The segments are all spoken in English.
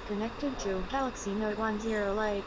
connected to Galaxy Note 10 Lite.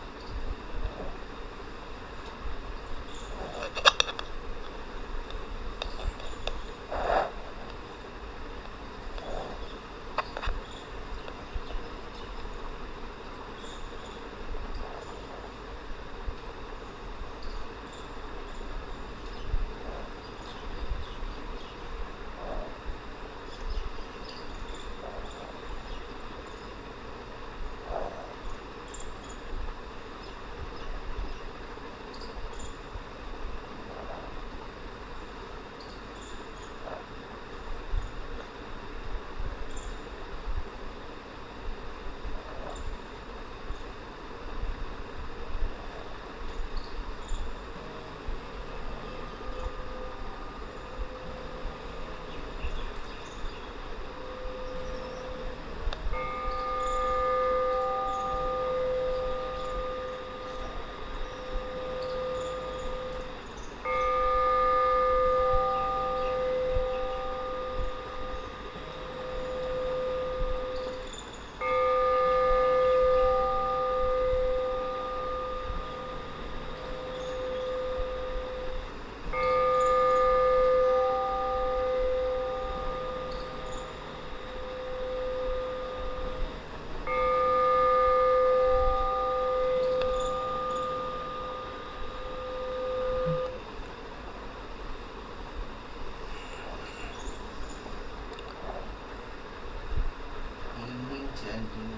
Hindi Chanting.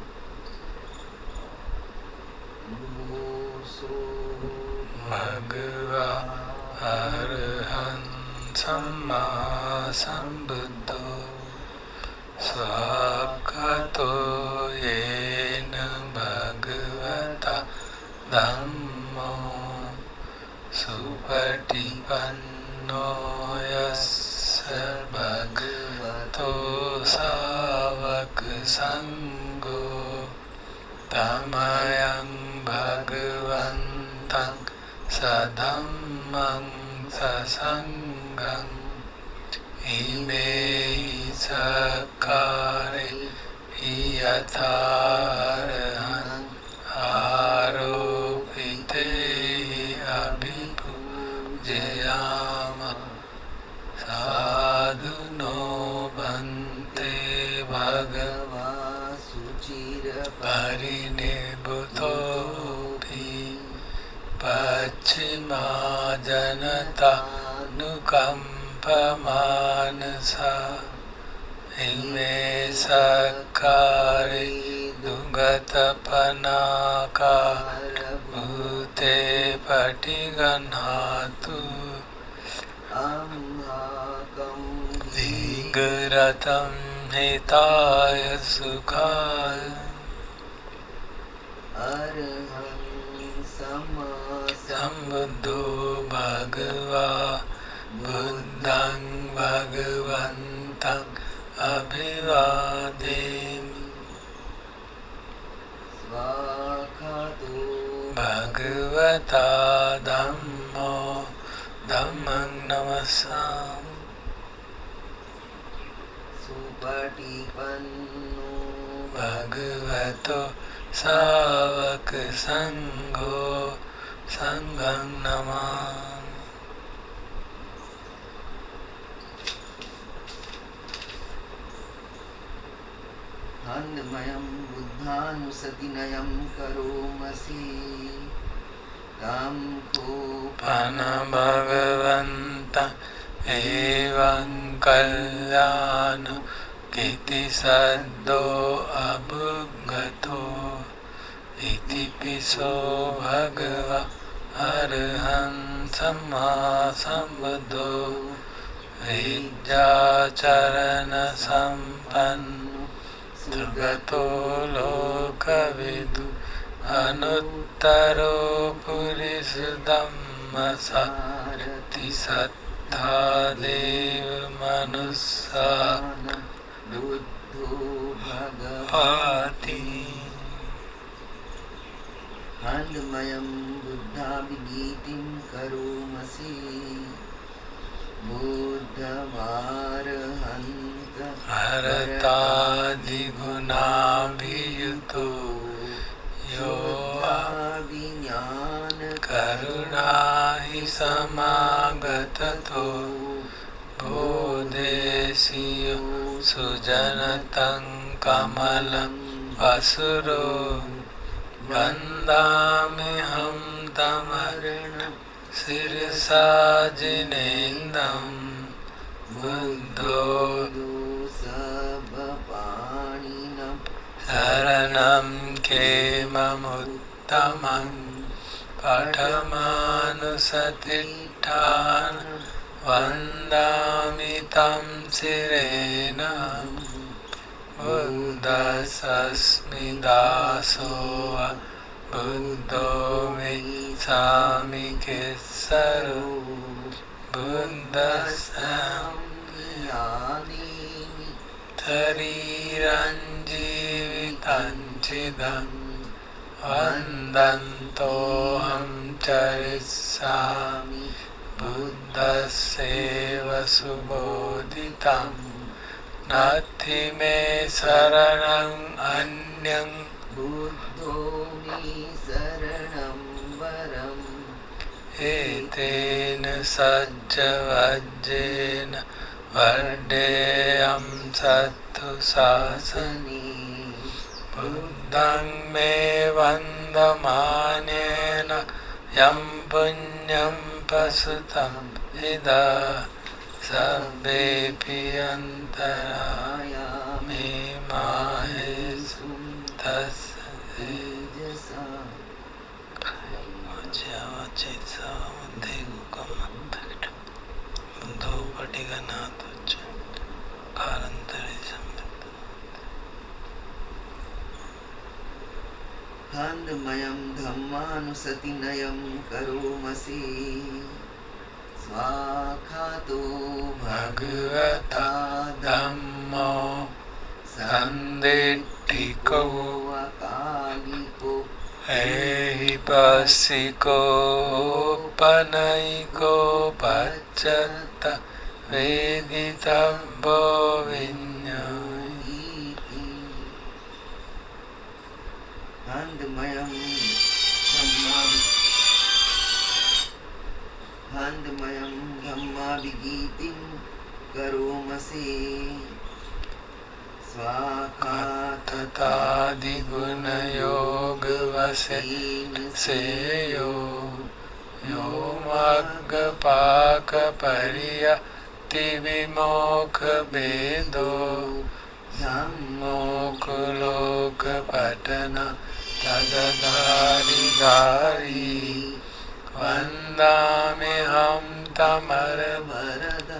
Bhagava Arahan Samma Sambuddho Swakato Yena Bhagavata Dhammo Supatipanno Yassa Bhagavato Savaka Sangho Tamayang Bhagavantang Sadhammang Sasanghang Ime Sakare Iyatarahan Aropite Abhipujayama Sadhuno Bhante Bhagava Parinibhutopi Pachima Janata Nukampamanasa Ime Sakare Dugatapanakara Bhute Patiganhatu Vigaratam Hitaya Sukhaya Araham Sambuddho Bhagava Buddhang Bhagavantang Abhivademi Svakhato Bhagavata Dhammo Dhammang Namasam Supatipanno Bhagavato Savaka Sangho Sanghang Namam Handmayam Buddhanusati Nayam Karomasi Tam Pana Bhagavanta Evam Kalyana Kiti Saddho Abhugato Iti Piso Bhagava Arahan Samma Sambuddho Vidya Charana Sampanno Sugato Lokavidu Anuttaro Purisudhamma Sarati Sattha Deva Manussana Buddho Bhagavati Handmayam Buddha Vigitim Karomasi Buddha Varahanta Haratadi Gunabhiyuto समागततो बोधेसियो सुजनतं कमलं वसुरो वन्दाम्यहं तमर्णं शिरसा जिनेन्दं बुद्धो सर्वपाणिनं शरणं खेममुत्तमं पठमानुसतिष्ठान वन्दामि तं शिरेण बुद्धस्मि दासो बुद्धो मे सामि केसरो यादीनि शरीरं जीवितं चिदं वन्दन्तोऽहं चरिष्यामि बुद्धस्यैव सुबोधितं नास्ति मे शरणं अन्यं बुद्धो मे शरणं वरम् एतेन सज्जवज्जेन वर्धेयं सत्तु शासने बुद्धं मे वन्दमानेन यं पुण्यं प्रसुतं इदा सर्वेऽपि अन्तरायामि माहेषु तस्य बुद्धो पटिगनाथोच्च कालान्तरे आनन्दमयं धम्मानुसतिनयं करोमसि स्वाखातो भगवता धम्मो सन्दिट्ठिको अकालिको एहिपस्सिको पनैको पच्चत्त वेदितव्यो विज्ञायति आनन्दमयं धम्माभिगीतिं करोमसि स्वाखाततादिगुणयोगवशेन सेयो यो मग्गपाकपर्यतिविमोक्षभेदो धम्मोकुलोकपठन तदधारिधारी वन्दाम्यहं तमरवरद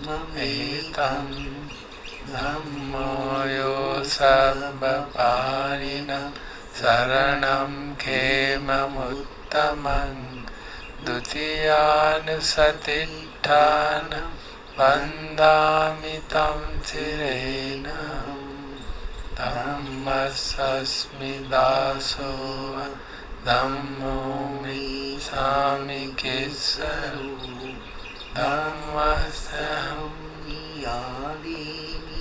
ममेतं धम्मो यो सर्वपाणिनं शरणं खेममुत्तमं द्वितीयानुसतिष्ठान वन्दामि तं शिरेण धम्मस्मि दासो धम्मो मे सामि केसरो धम्मस्यहं यादीनि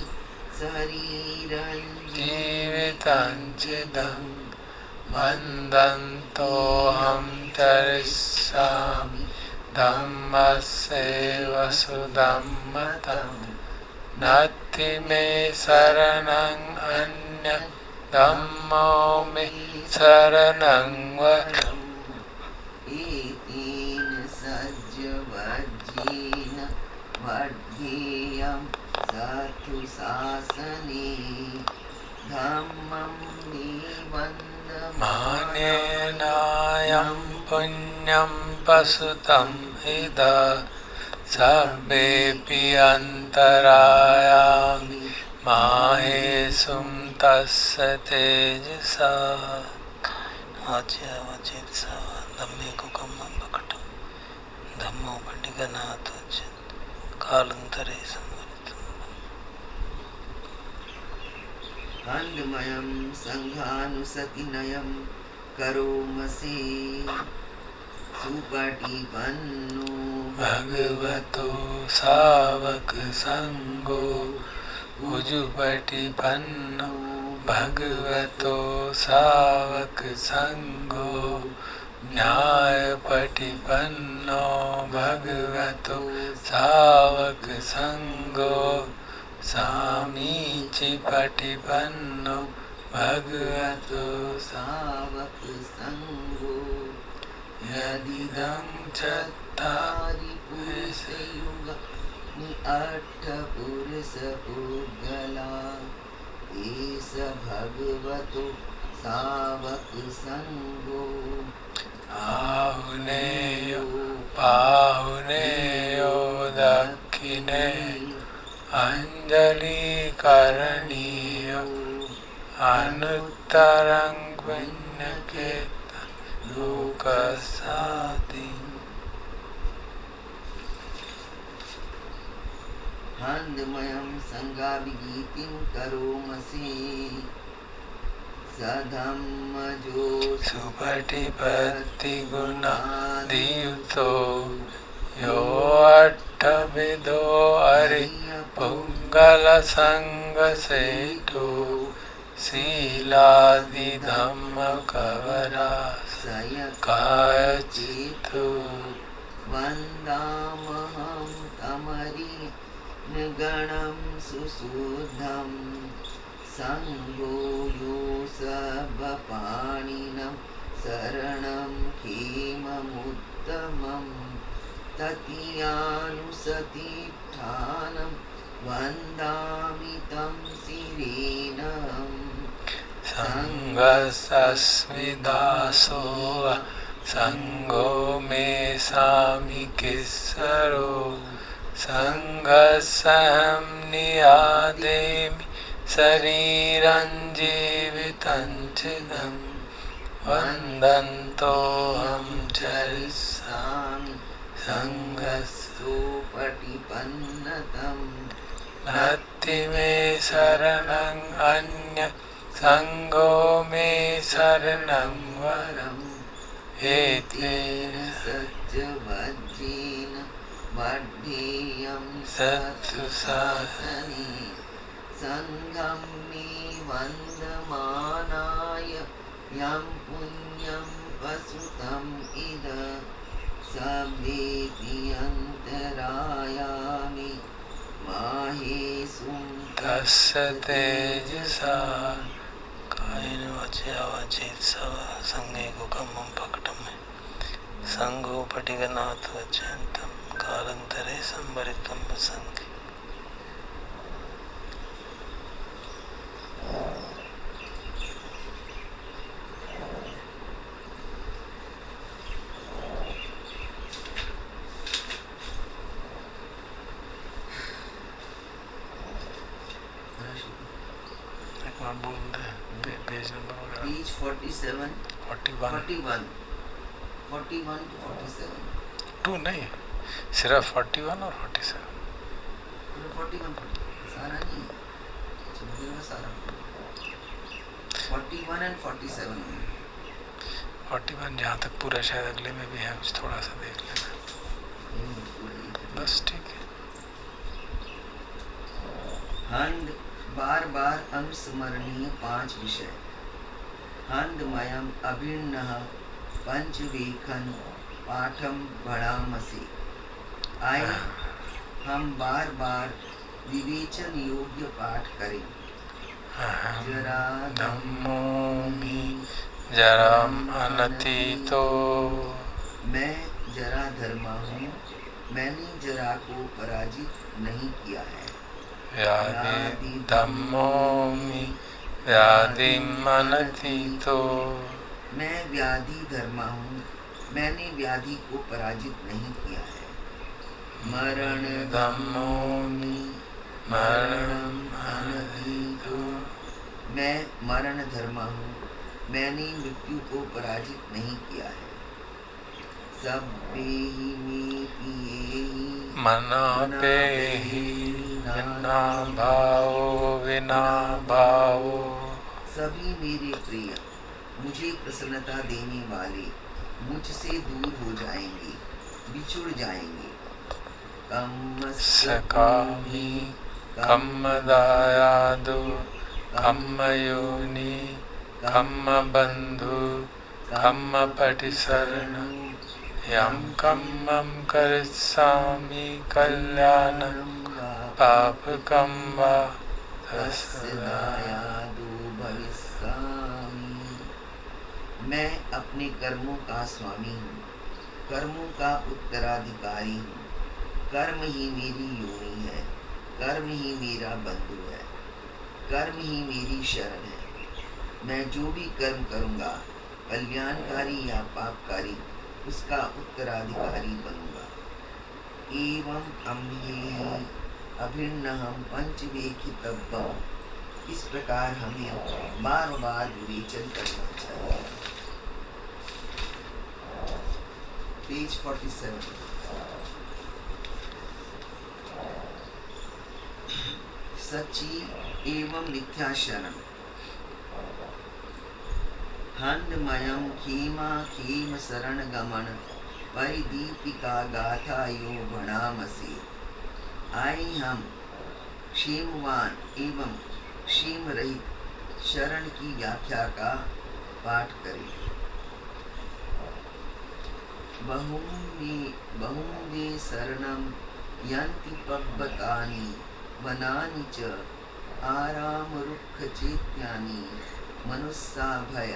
शरीरं जीवितं चिदं वन्दन्तोऽहं चरिष्यामि धम्मस्यैव सुधम्मतं नास्ति मे शरणं अन्यं धम्मो मे शरणं वरम् एतेन सज्जवज्जेन वर्धेयं सत्तु शासने धम्मं मे मानेनायं पुण्यं प्रसुतं इदा सर्वेऽपि अन्तरायामि माहेषु तस्य तेजसा आज्ञावचित्सा धम्मे कुकम्मं बकटं धम्मो पण्डितनाथोच्च कालान्तरे संवरितम् आनन्दमयं सङ्घानुसतिनयं करोमसि सुपटिपन्नो भगवतो सावक संगो उजुपटिपन्नो भगवतो सावक संगो न्यायपटिपन्नो भगवतो सावक संगो सामीचि पटिपन्नो भगवतो सावक संगो यदिदं चत्तारि पुरुषयुग अष्ट पुरुष पुगला एस भगवतो सावक संगो आहुनेयो पाहुनेयो दक्षिणेयो अंजलि करणीयो अनुत्तरं पुण्यकेत लोकसाति हन्दमयं संगाभिगीतिं करोमसि सधम्मजो सुपटिपत्ति गुणादियुक्तो यो अट्ठविदो हरि पुङ्गल संगसेतो शीलादि धम्म कवरा कायचितो वन्दामहं तमरि गणं सुशुद्धं संगो यो सर्वपाणिनं शरणं खेममुत्तमं ततीयानुसतिष्ठानं वन्दामि तं सिरेनम् संगस्मि दासो संगो मे सामि किस्सरो संगसहं नियादेमि शरीरं जीवितं चिदं वन्दन्तोऽहं चरिष्यामि संगस्सोपटिपन्नतम् नत्ति मे शरणं अन्य संगो मे शरणं वरम् एतेन सत्यवज्रेण वर्धेयं सत्सुशासने संघं मे वन्दमानाय यं पुण्यं प्रसुतम् इद सभ्येऽपि अन्तरायामि माहेषु तस्य तेजसा कायेन वाचा वाचेत्सव संगे गुकम्मं पकटम् संगो पटिगनाथ वचन्तं कालान्तरे संवरितं संगे पेज नंबर वगैरह पेज 47 41 41 to 47 टू नहीं सिर्फ 41 और 47 41 सारा नहीं सारा 41 and 47 41 जहाँ तक पूरा शायद अगले में भी है कुछ थोड़ा सा देख लेना बस ठीक है हंद बार बार अनुस्मरणीय 5 विषय हंदमयम अभिन्नः पंचवेखन पाठम बढ़ामसे आए हम बार बार विवेचन योग्य पाठ करें जरा धम्मोमि जरम अनतीतो मैं जरा धर्मा हूँ मैंने जरा को पराजित नहीं किया है व्याधि धम्मोमि व्याधिम अनतीतो मैं व्याधि धर्मा हूँ मैंने व्याधि को पराजित नहीं किया है मरण धम्मोमि मरणम अनतीतो मैं मरण धर्मा हूँ मैंने मृत्यु को पराजित नहीं किया है सब पेहि में पिएहि मना पेहि विना भावो विना भावो सभी मेरे प्रिय मुझे प्रसन्नता देने वाले मुझसे दूर हो जाएंगे बिछुड़ जाएंगे सकामी कम्मदायादो कम्मयोनि कम्मबंधु kamma patisarana yam kammam karisami kalyanam papakam va तस्यायादो भविष्यामि। मैं अपने कर्मों का स्वामी हूँ, कर्मों का उत्तराधिकारी हूँ। कर्म ही मेरी योनि है, कर्म ही मेरा बंधु है, कर्म ही मेरी शरण है। मैं जो भी कर्म करूँगा, कल्याणकारी या पापकारी, उसका उत्तराधिकारी बनूंगा। एवं अम्भे अभिन्नहम पंचवेखितव्यम। इस प्रकार हमें बार बार विवेचन करना चाहिए। पेज 47। सच्ची एवं मिथ्या शरण। हंडमयम खीमा खीम शरण गमन परिदीपिका गाथा यो भणामसि। आई हम क्षेमवान एवं क्षेम रहित शरण की व्याख्या का पाठ करें। बहुमे शरणम यन्ति पब्बतानि वनानि च आराम रुक्ख चेत्यानि मनुष्या भय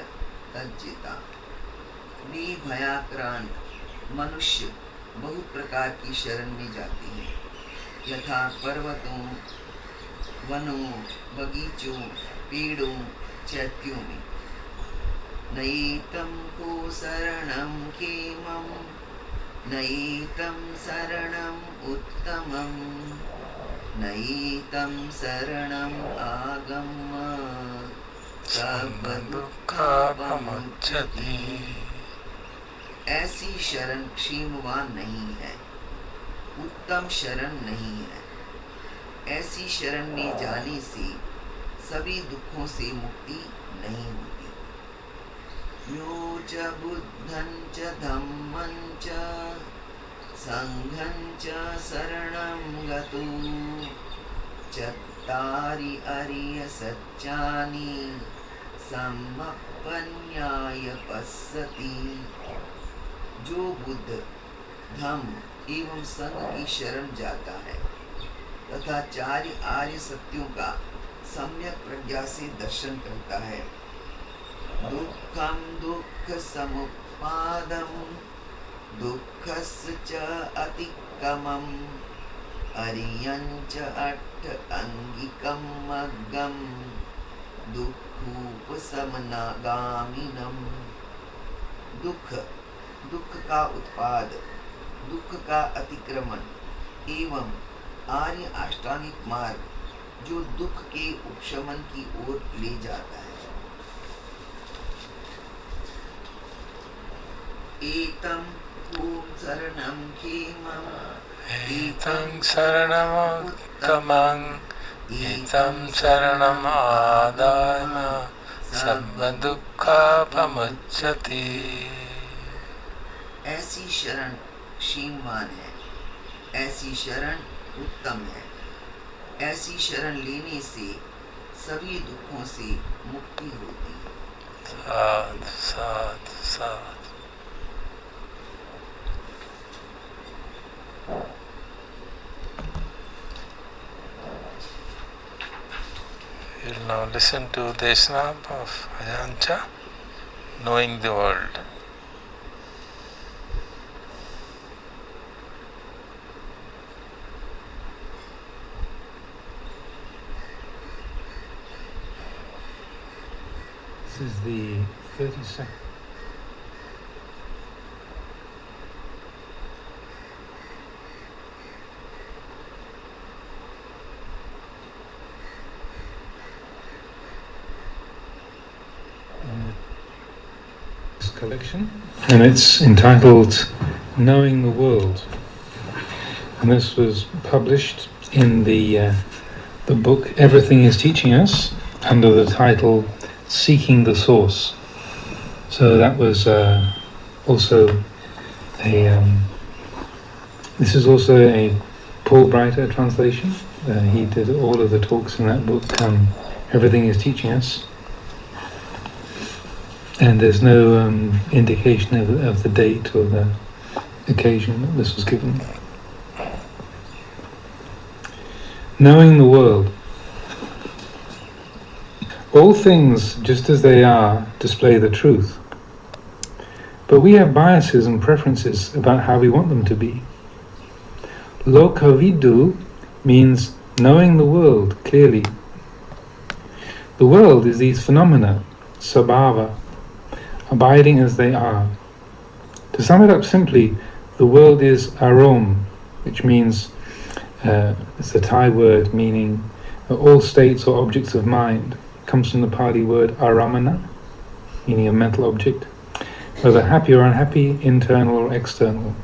तज्जिता। वे भयाक्रांत मनुष्य बहुत प्रकार की शरण में जाते हैं, यथा पर्वतों, वनों, बगीचों, पेड़ों, चैत्यों में। नयेतं को शरणं खेमं, नयेतं शरणं उत्तमं, नयेतं शरणं आगम्य सर्वदुःखापमुच्यते। ऐसी शरण क्षेमवान नहीं है, उत्तम शरण नहीं है। ऐसी शरण में जाने से सभी दुखों से मुक्ति नहीं होती। यो च बुद्धं च धम्मं च संघं च शरणं गतो चत्तारि अरिय सच्चानि सम्मप्पन्याय पश्यति। जो बुद्ध, धम्म एवं संघ की शरण जाता है तथा चार आर्य सत्यों का सम्यक प्रज्ञा से दर्शन करता है। दुःखं दुःख समुत्पादं दुःखस्य च अतिक्रमम् अरियं च अट्ठ अंगिकं मग्गं दुःखोपशमनगामिनम्। दुख, दुख का उत्पाद, दुख का अतिक्रमण एवं आर्य अष्टांगिक मार्ग जो दुख के उपशमन की ओर ले जाता है। एतं शरणं खेमं, एतं शरणमुत्तमं, एतं शरणम् आदाय सर्वदुःखापमुच्यते। ऐसी शरण क्षेमवान है, ऐसी शरण उत्तम है। ऐसी शरण लेने से सभी दुखों से मुक्ति होती है। साध साध साध। You'll now listen to Desana of Ajahn Chah, Knowing the World. This is the 32nd. This collection, and it's entitled Knowing the World. And this was published in the book Everything is Teaching Us under the title Seeking the Source. So that was also this is also a Paul Breiter translation. He did all of the talks in that book, Everything is Teaching Us. And there's no indication of the date or the occasion that this was given. Knowing the world. All things, just as they are, display the truth. But we have biases and preferences about how we want them to be. Lokavidu means knowing the world clearly. The world is these phenomena, sabhava, abiding as they are. To sum it up simply, the world is arom, which means, it's a Thai word meaning all states or objects of mind. It comes from the Pali word aramana, meaning a mental object, whether happy or unhappy, internal or external.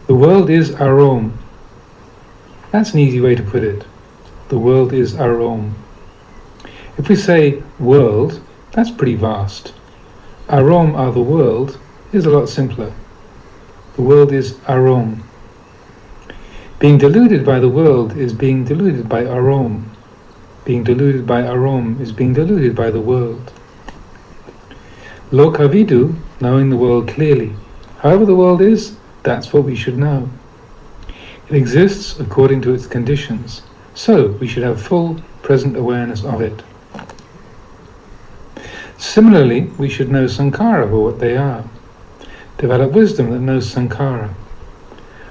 The world is arom. That's an easy way to put it. The world is arom. If we say world, that's pretty vast. Arom are the world is a lot simpler. The world is arom. Being deluded by the world is being deluded by arom. Being deluded by arom is being deluded by the world. Lokavidu, knowing the world clearly. However the world is, that's what we should know. It exists according to its conditions, so we should have full present awareness of it. Similarly, we should know sankhara for what they are. Develop wisdom that knows sankhara.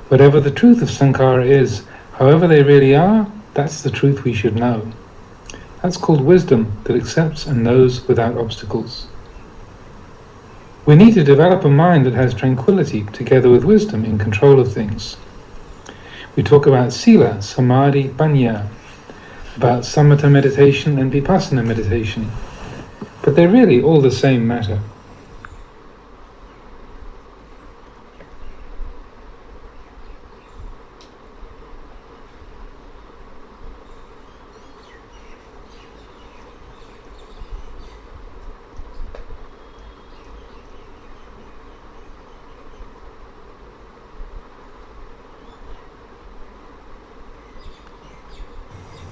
Whatever the truth of sankhara is, however they really are, that's the truth we should know. That's called wisdom that accepts and knows without obstacles. We need to develop a mind that has tranquility together with wisdom in control of things. We talk about sila, samadhi, panya, about samatha meditation and vipassana meditation, but they're really all the same matter.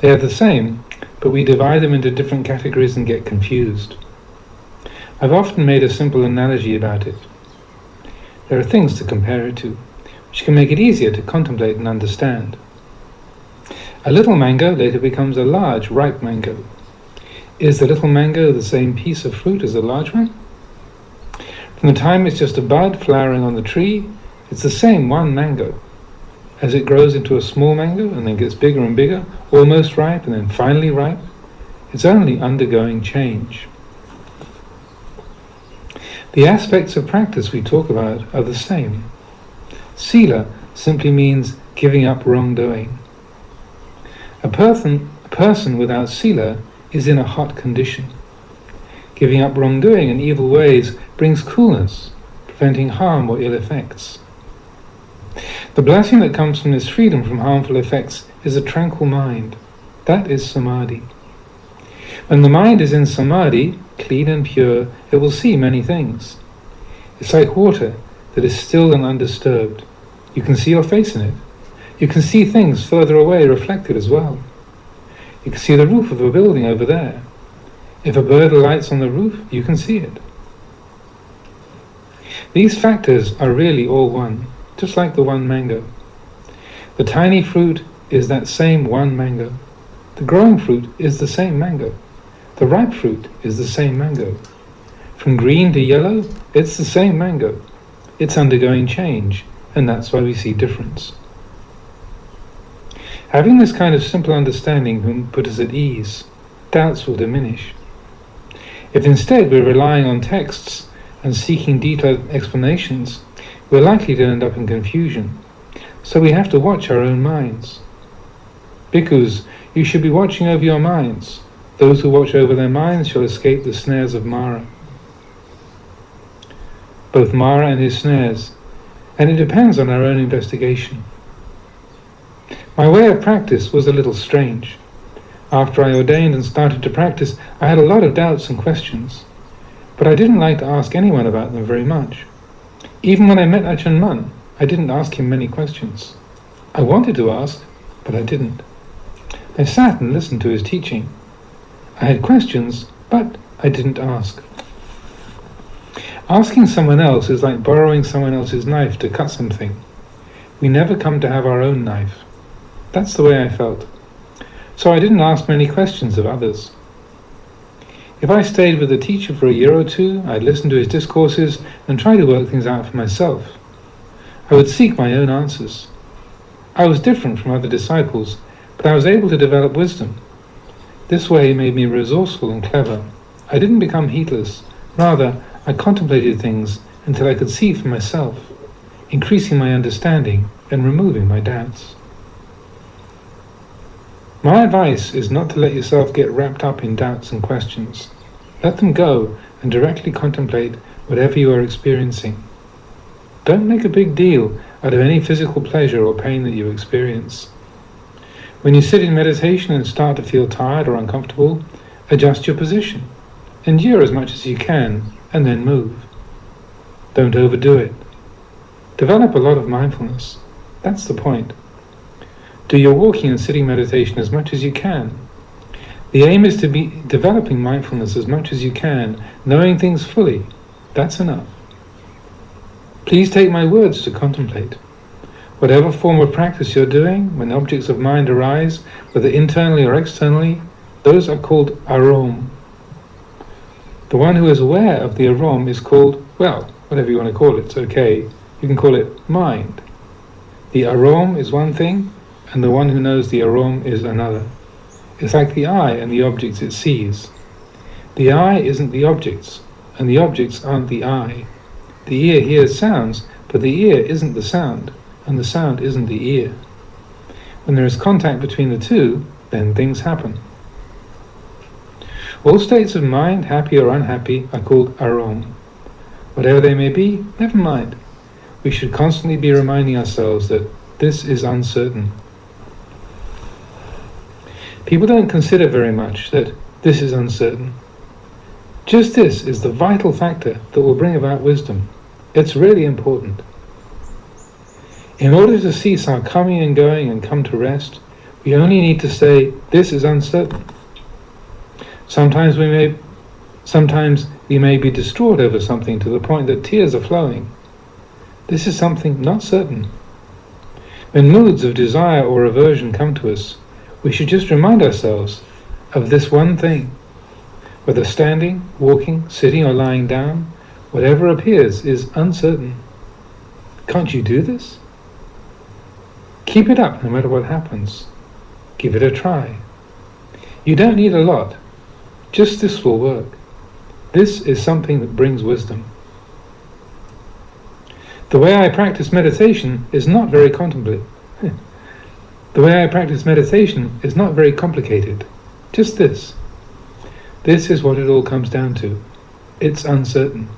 They are the same, but we divide them into different categories and get confused. I've often made a simple analogy about it. There are things to compare it to, which can make it easier to contemplate and understand. A little mango later becomes a large, ripe mango. Is the little mango the same piece of fruit as the large one? From the time it's just a bud flowering on the tree, it's the same one mango. As it grows into a small mango and then gets bigger and bigger, almost ripe and then finally ripe, it's only undergoing change. The aspects of practice we talk about are the same. Sila simply means giving up wrongdoing. A person without sila is in a hot condition. Giving up wrongdoing and evil ways brings coolness, preventing harm or ill effects. The blessing that comes from this freedom from harmful effects is a tranquil mind. That is samadhi. When the mind is in samadhi, clean and pure, it will see many things. It's like water that is still and undisturbed. You can see your face in it. You can see things further away reflected as well. You can see the roof of a building over there. If a bird alights on the roof, you can see it. These factors are really all one, just like the one mango. The tiny fruit is that same one mango. The growing fruit is the same mango. The ripe fruit is the same mango. From green to yellow, it's the same mango. It's undergoing change, and that's why we see difference. Having this kind of simple understanding can put us at ease. Doubts will diminish. If instead we're relying on texts and seeking detailed explanations, we're likely to end up in confusion. So we have to watch our own minds. Bhikkhus, you should be watching over your minds. Those who watch over their minds shall escape the snares of Mara. Both Mara and his snares, and it depends on our own investigation. My way of practice was a little strange. After I ordained and started to practice, I had a lot of doubts and questions, but I didn't like to ask anyone about them very much. Even when I met Ajahn Mun, I didn't ask him many questions. I wanted to ask, but I didn't. I sat and listened to his teaching. I had questions, But I didn't ask. Asking someone else is like borrowing someone else's knife to cut something. We never come to have our own knife. That's the way I felt. So I didn't ask many questions of others. If I stayed with a teacher for a year or two, I'd listen to his discourses and try to work things out for myself. I would seek my own answers. I was different from other disciples, but I was able to develop wisdom. This way made me resourceful and clever. I didn't become heedless. Rather, I contemplated things until I could see for myself, increasing my understanding and removing my doubts. My advice is not to let yourself get wrapped up in doubts and questions. Let them go and directly contemplate whatever you are experiencing. Don't make a big deal out of any physical pleasure or pain that you experience. When you sit in meditation and start to feel tired or uncomfortable, adjust your position. Endure as much as you can, and then move. Don't overdo it. Develop a lot of mindfulness. That's the point. Do your walking and sitting meditation as much as you can. The aim is to be developing mindfulness as much as you can, knowing things fully. That's enough. Please take my words to contemplate. Whatever form of practice you're doing, when objects of mind arise, whether internally or externally, those are called arom. The one who is aware of the arom is called, well, whatever you want to call it, it's okay. You can call it mind. The arom is one thing, and the one who knows the arom is another. It's like the eye and the objects it sees. The eye isn't the objects, and the objects aren't the eye. The ear hears sounds, but the ear isn't the sound, and the sound isn't the ear. When there is contact between the two, then things happen. All states of mind, happy or unhappy, are called arom. Whatever they may be, never mind. We should constantly be reminding ourselves that this is uncertain. People don't consider very much that this is uncertain. Just this is the vital factor that will bring about wisdom. It's really important. In order to cease our coming and going and come to rest, we only need to say, this is uncertain. Sometimes we may be distraught over something to the point that tears are flowing. This is something not certain. When moods of desire or aversion come to us, we should just remind ourselves of this one thing. Whether standing, walking, sitting or lying down, whatever appears is uncertain. Can't you do this? Keep it up no matter what happens. Give it a try. You don't need a lot. Just this will work. This is something that brings wisdom. The way I practice meditation is not very complicated. Just this. This is what it all comes down to. It's uncertain.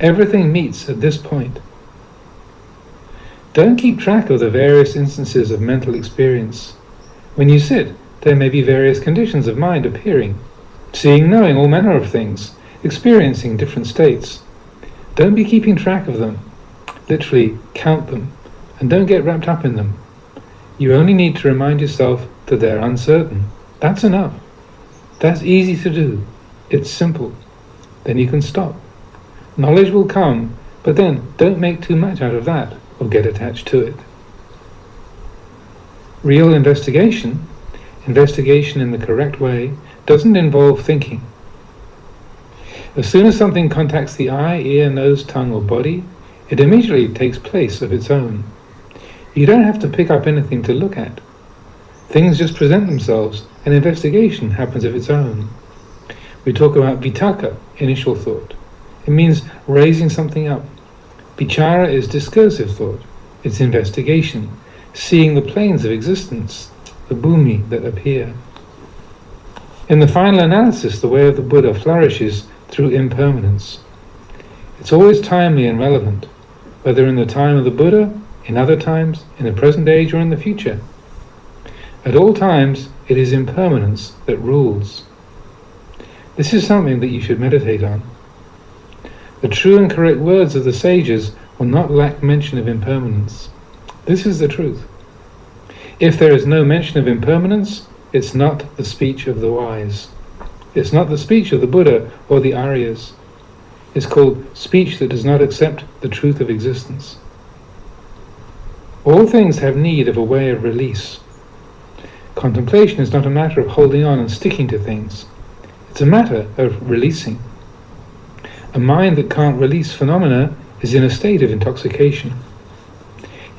Everything meets at this point. Don't keep track of the various instances of mental experience. When you sit, there may be various conditions of mind appearing, seeing, knowing all manner of things, experiencing different states. Don't be keeping track of them. Literally, count them, and don't get wrapped up in them. You only need to remind yourself that they're uncertain. That's enough. That's easy to do. It's simple. Then you can stop. Knowledge will come, but then don't make too much out of that or get attached to it. Real investigation in the correct way, doesn't involve thinking. As soon as something contacts the eye, ear, nose, tongue or body, it immediately takes place of its own. You don't have to pick up anything to look at. Things just present themselves and investigation happens of its own. We talk about vitaka, initial thought. It means raising something up. Vichara is discursive thought. It's investigation, seeing the planes of existence, the bhumi that appear. In the final analysis, the way of the Buddha flourishes through impermanence. It's always timely and relevant, whether in the time of the Buddha, in other times, in the present age or in the future. At all times, it is impermanence that rules. This is something that you should meditate on. The true and correct words of the sages will not lack mention of impermanence. This is the truth. If there is no mention of impermanence, it's not the speech of the wise. It's not the speech of the Buddha or the Aryas. It's called speech that does not accept the truth of existence. All things have need of a way of release. Contemplation is not a matter of holding on and sticking to things. It's a matter of releasing. A mind that can't release phenomena is in a state of intoxication.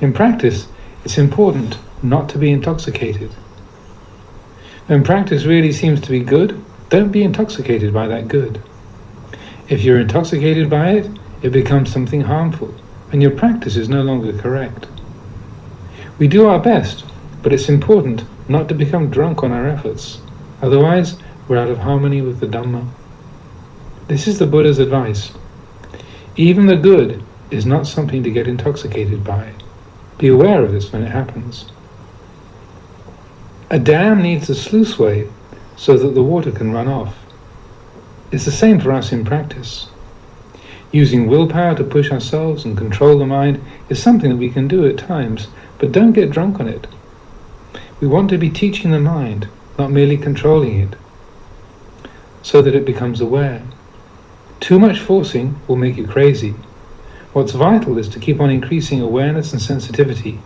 In practice, it's important not to be intoxicated. When practice really seems to be good, don't be intoxicated by that good. If you're intoxicated by it, it becomes something harmful, and your practice is no longer correct. We do our best, but it's important not to become drunk on our efforts. Otherwise, we're out of harmony with the Dhamma. This is the Buddha's advice. Even the good is not something to get intoxicated by. Be aware of this when it happens. A dam needs a sluiceway so that the water can run off. It's the same for us in practice. Using willpower to push ourselves and control the mind is something that we can do at times, but don't get drunk on it. We want to be teaching the mind, not merely controlling it, so that it becomes aware. Too much forcing will make you crazy. What's vital is to keep on increasing awareness and sensitivity.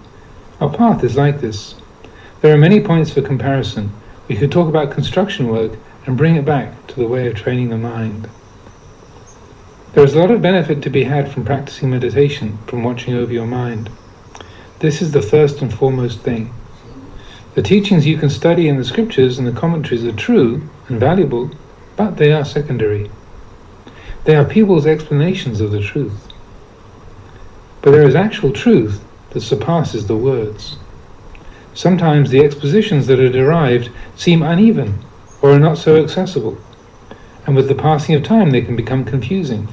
Our path is like this. There are many points for comparison. We could talk about construction work and bring it back to the way of training the mind. There is a lot of benefit to be had from practicing meditation, from watching over your mind. This is the first and foremost thing. The teachings you can study in the scriptures and the commentaries are true and valuable, but they are secondary. They are people's explanations of the truth. But there is actual truth that surpasses the words. Sometimes the expositions that are derived seem uneven or are not so accessible, and with the passing of time they can become confusing.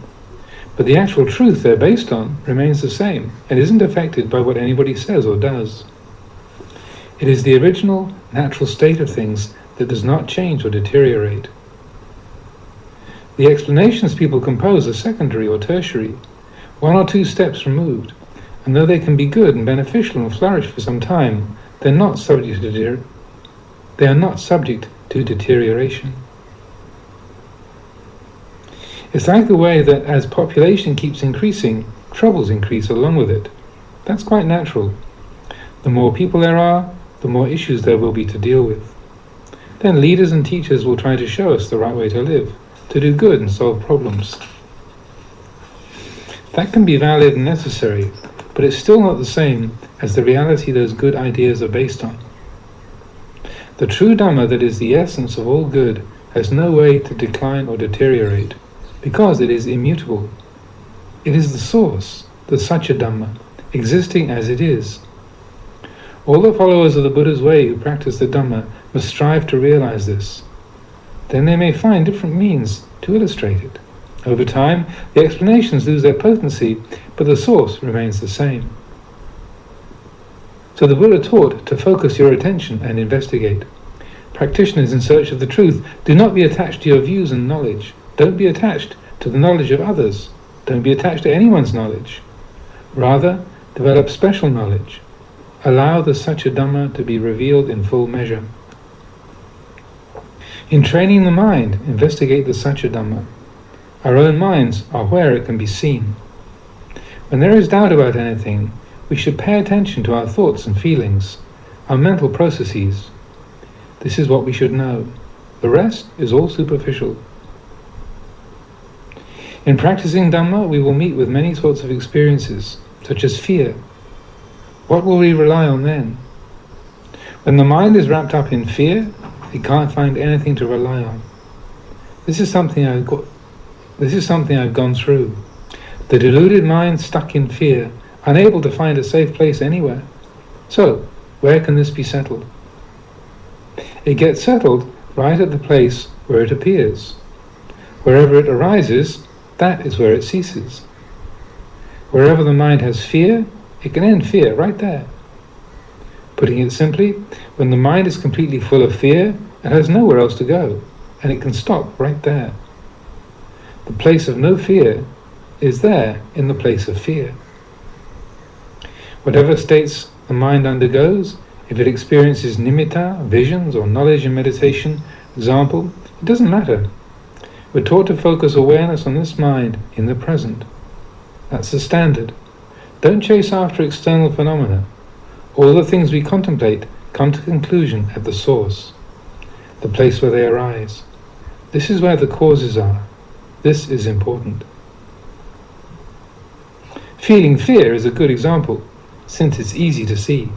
But the actual truth they're based on remains the same and isn't affected by what anybody says or does. It is the original, natural state of things that does not change or deteriorate. The explanations people compose are secondary or tertiary, one or two steps removed, and though they can be good and beneficial and flourish for some time, they are not subject to deterioration. It's like the way that as population keeps increasing, troubles increase along with it. That's quite natural. The more people there are, the more issues there will be to deal with. Then leaders and teachers will try to show us the right way to live, to do good and solve problems. That can be valid and necessary, but it's still not the same as the reality those good ideas are based on. The true Dhamma that is the essence of all good has no way to decline or deteriorate, because it is immutable. It is the source, the Satya Dhamma, existing as it is. All the followers of the Buddha's way who practice the Dhamma must strive to realize this. Then they may find different means to illustrate it. Over time, the explanations lose their potency, but the source remains the same. So the Buddha taught to focus your attention and investigate. Practitioners in search of the truth, do not be attached to your views and knowledge. Don't be attached to the knowledge of others. Don't be attached to anyone's knowledge. Rather, develop special knowledge. Allow the Satya Dhamma to be revealed in full measure. In training the mind, investigate the Satya Dhamma. Our own minds are where it can be seen. When there is doubt about anything, we should pay attention to our thoughts and feelings, our mental processes. This is what we should know. The rest is all superficial. In practicing Dhamma, we will meet with many sorts of experiences, such as fear. What will we rely on then? When the mind is wrapped up in fear, it can't find anything to rely on. This is something I've gone through. The deluded mind stuck in fear, unable to find a safe place anywhere. So, where can this be settled? It gets settled right at the place where it appears. Wherever it arises, that is where it ceases. Wherever the mind has fear, it can end fear right there. Putting it simply, when the mind is completely full of fear, it has nowhere else to go, and it can stop right there. The place of no fear is there in the place of fear. Whatever states the mind undergoes, if it experiences nimitta, visions, or knowledge in meditation, Example, it doesn't matter. We're taught to focus awareness on this mind in the present. That's the standard. Don't chase after external phenomena. All the things we contemplate come to conclusion at the source, the place where they arise. This is where the causes are. This is important. Feeling fear is a good example, since it's easy to see.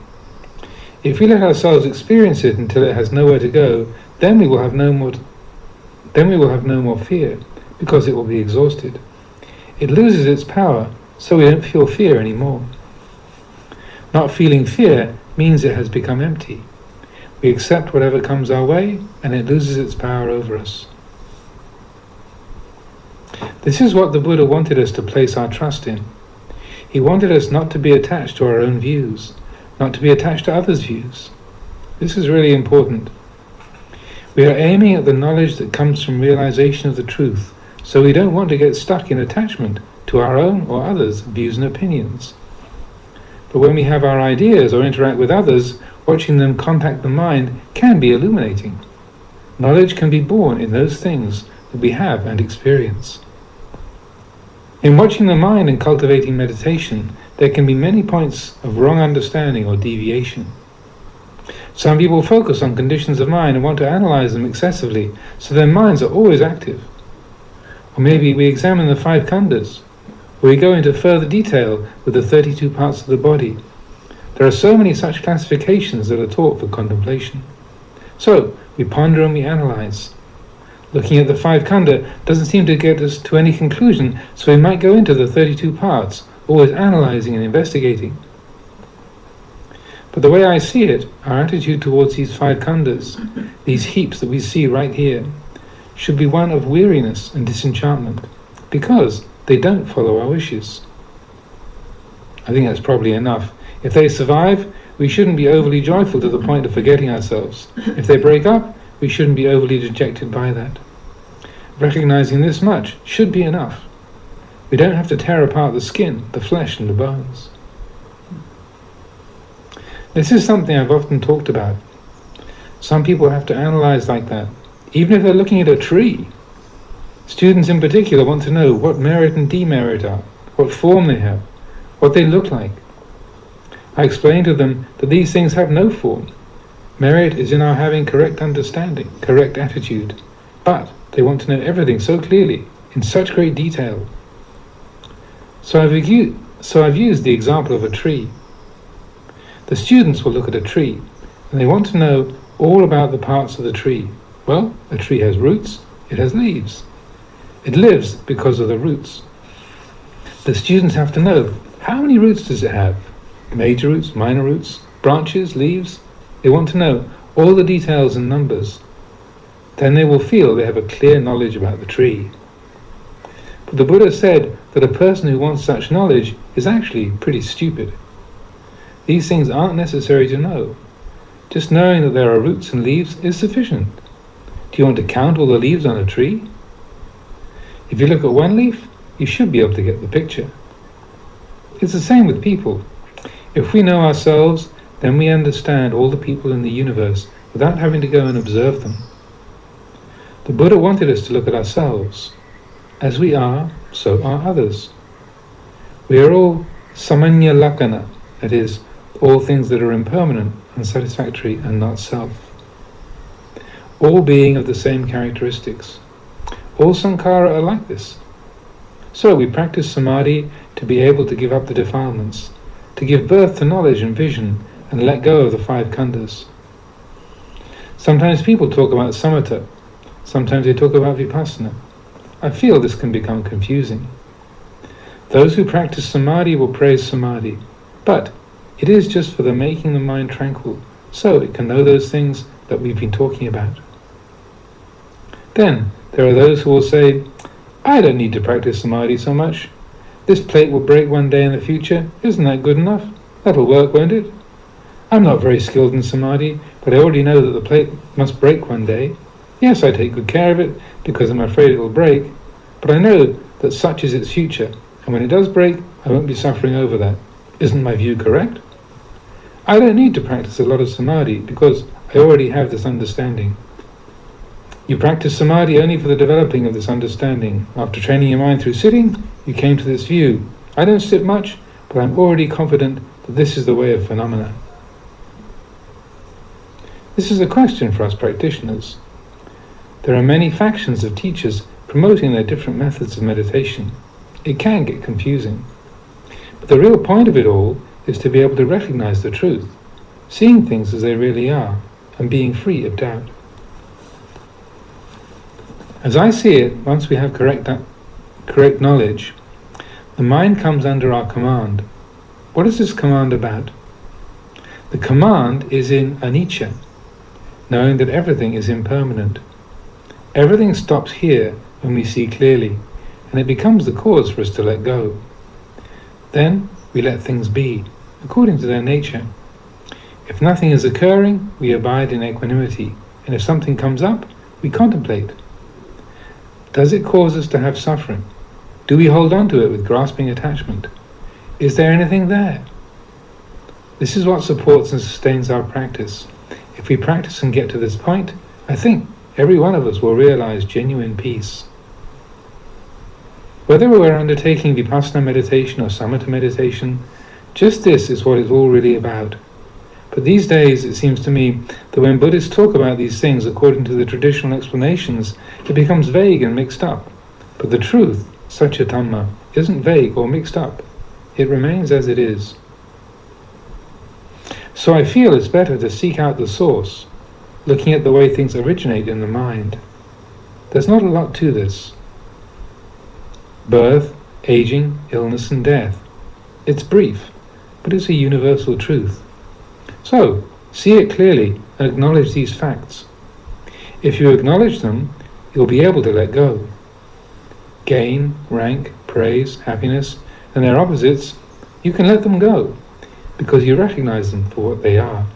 If we let ourselves experience it until it has nowhere to go, then we will have no more fear, because it will be exhausted. It loses its power, so we don't feel fear anymore. Not feeling fear means it has become empty. We accept whatever comes our way, and it loses its power over us. This is what the Buddha wanted us to place our trust in. He wanted us not to be attached to our own views, not to be attached to others' views. This is really important. We are aiming at the knowledge that comes from realization of the truth, so we don't want to get stuck in attachment to our own or others' views and opinions. But when we have our ideas or interact with others, watching them contact the mind can be illuminating. Knowledge can be born in those things that we have and experience. In watching the mind and cultivating meditation, there can be many points of wrong understanding or deviation. Some people focus on conditions of mind and want to analyze them excessively, so their minds are always active. Or maybe we examine the 5 khandhas, or we go into further detail with the 32 parts of the body. There are so many such classifications that are taught for contemplation. So, we ponder and we analyze. Looking at the 5 khandha doesn't seem to get us to any conclusion, so we might go into the 32 parts, always analyzing and investigating. But the way I see it, our attitude towards these 5 khandhas, these heaps that we see right here, should be one of weariness and disenchantment, because they don't follow our wishes. I think that's probably enough. If they survive, we shouldn't be overly joyful to the point of forgetting ourselves. If they break up, we shouldn't be overly dejected by that. Recognizing this much should be enough. We don't have to tear apart the skin, the flesh and the bones. This is something I've often talked about. Some people have to analyze like that, even if they're looking at a tree. Students in particular want to know what merit and demerit are, what form they have, what they look like. I explain to them that these things have no form. Merit is in our having correct understanding, correct attitude. But they want to know everything so clearly, in such great detail. So I've used the example of a tree. The students will look at a tree, and they want to know all about the parts of the tree. Well, a tree has roots, it has leaves. It lives because of the roots. The students have to know, how many roots does it have? Major roots, minor roots, branches, leaves? They want to know all the details and numbers. Then they will feel they have a clear knowledge about the tree. But the Buddha said that a person who wants such knowledge is actually pretty stupid. These things aren't necessary to know. Just knowing that there are roots and leaves is sufficient. Do you want to count all the leaves on a tree? If you look at one leaf, you should be able to get the picture. It's the same with people. If we know ourselves, then we understand all the people in the universe without having to go and observe them. The Buddha wanted us to look at ourselves. As we are, so are others. We are all samanya lakkhana, that is, all things that are impermanent, unsatisfactory, and not self. All being of the same characteristics. All sankhara are like this. So we practice samadhi to be able to give up the defilements, to give birth to knowledge and vision, and let go of the 5 khandhas. Sometimes people talk about samatha, sometimes they talk about vipassana. I feel this can become confusing. Those who practice samadhi will praise samadhi, but it is just for the making the mind tranquil, so it can know those things that we've been talking about. Then there are those who will say, I don't need to practice samadhi so much. This plate will break one day in the future. Isn't that good enough? That'll work, won't it? I'm not very skilled in samadhi, but I already know that the plate must break one day. Yes, I take good care of it, because I'm afraid it will break, but I know that such is its future, and when it does break, I won't be suffering over that. Isn't my view correct? I don't need to practice a lot of samadhi, because I already have this understanding. You practice samadhi only for the developing of this understanding. After training your mind through sitting, you came to this view. I don't sit much, but I'm already confident that this is the way of phenomena. This is a question for us practitioners. There are many factions of teachers promoting their different methods of meditation. It can get confusing. But the real point of it all is to be able to recognize the truth, seeing things as they really are, and being free of doubt. As I see it, once we have correct knowledge, the mind comes under our command. What is this command about? The command is in anicca, knowing that everything is impermanent. Everything stops here when we see clearly, and it becomes the cause for us to let go. Then we let things be, according to their nature. If nothing is occurring, we abide in equanimity, and if something comes up, we contemplate. Does it cause us to have suffering? Do we hold on to it with grasping attachment? Is there anything there? This is what supports and sustains our practice. If we practice and get to this point, I think every one of us will realize genuine peace. Whether we're undertaking vipassana meditation or samatha meditation, just this is what it's all really about. But these days it seems to me that when Buddhists talk about these things according to the traditional explanations, it becomes vague and mixed up. But the truth, Satya Dhamma, isn't vague or mixed up. It remains as it is. So I feel it's better to seek out the source, looking at the way things originate in the mind. There's not a lot to this. Birth, aging, illness and death. It's brief, but it's a universal truth. So, see it clearly and acknowledge these facts. If you acknowledge them, you'll be able to let go. Gain, rank, praise, happiness, and their opposites, you can let them go, because you recognize them for what they are.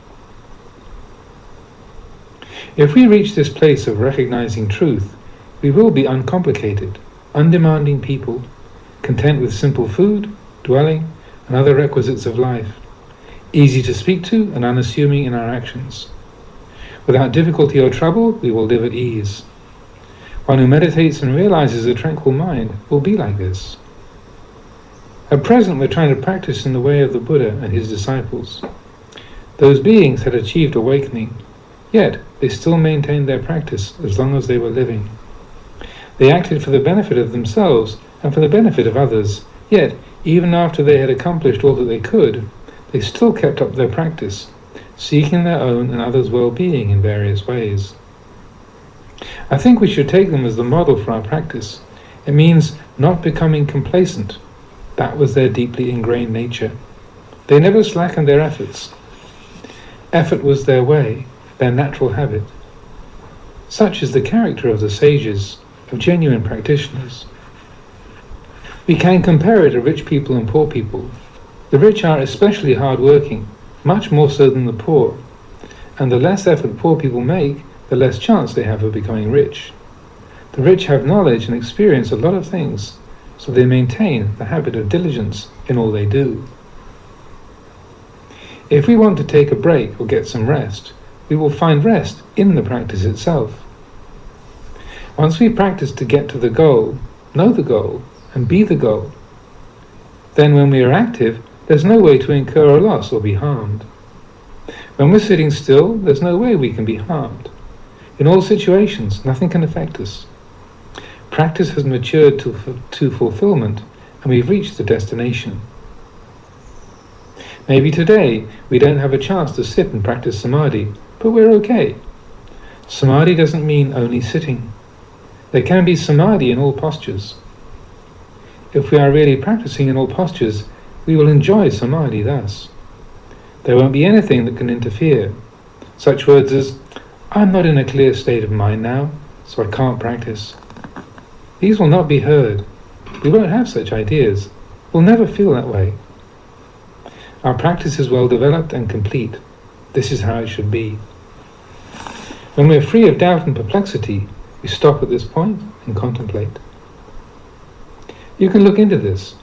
If we reach this place of recognizing truth, we will be uncomplicated, undemanding people, content with simple food, dwelling, and other requisites of life, easy to speak to and unassuming in our actions. Without difficulty or trouble, we will live at ease. One who meditates and realizes a tranquil mind will be like this. At present, we're trying to practice in the way of the Buddha and his disciples. Those beings had achieved awakening, yet they still maintained their practice as long as they were living. They acted for the benefit of themselves and for the benefit of others, yet, even after they had accomplished all that they could, they still kept up their practice, seeking their own and others' well-being in various ways. I think we should take them as the model for our practice. It means not becoming complacent. That was their deeply ingrained nature. They never slackened their efforts. Effort was their way, their natural habit. Such is the character of the sages, of genuine practitioners. We can compare it to rich people and poor people. The rich are especially hard-working, much more so than the poor, and the less effort poor people make, the less chance they have of becoming rich. The rich have knowledge and experience a lot of things, so they maintain the habit of diligence in all they do. If we want to take a break or get some rest, we will find rest in the practice itself. Once we practice to get to the goal, know the goal, and be the goal, then when we are active, there's no way to incur a loss or be harmed. When we're sitting still, there's no way we can be harmed. In all situations, nothing can affect us. Practice has matured to fulfillment, and we've reached the destination. Maybe today we don't have a chance to sit and practice samadhi, but we're okay. Samadhi doesn't mean only sitting. There can be samadhi in all postures. If we are really practicing in all postures, we will enjoy samadhi thus. There won't be anything that can interfere. Such words as, I'm not in a clear state of mind now, so I can't practice. These will not be heard. We won't have such ideas. We'll never feel that way. Our practice is well developed and complete. This is how it should be. When we're free of doubt and perplexity, we stop at this point and contemplate. You can look into this.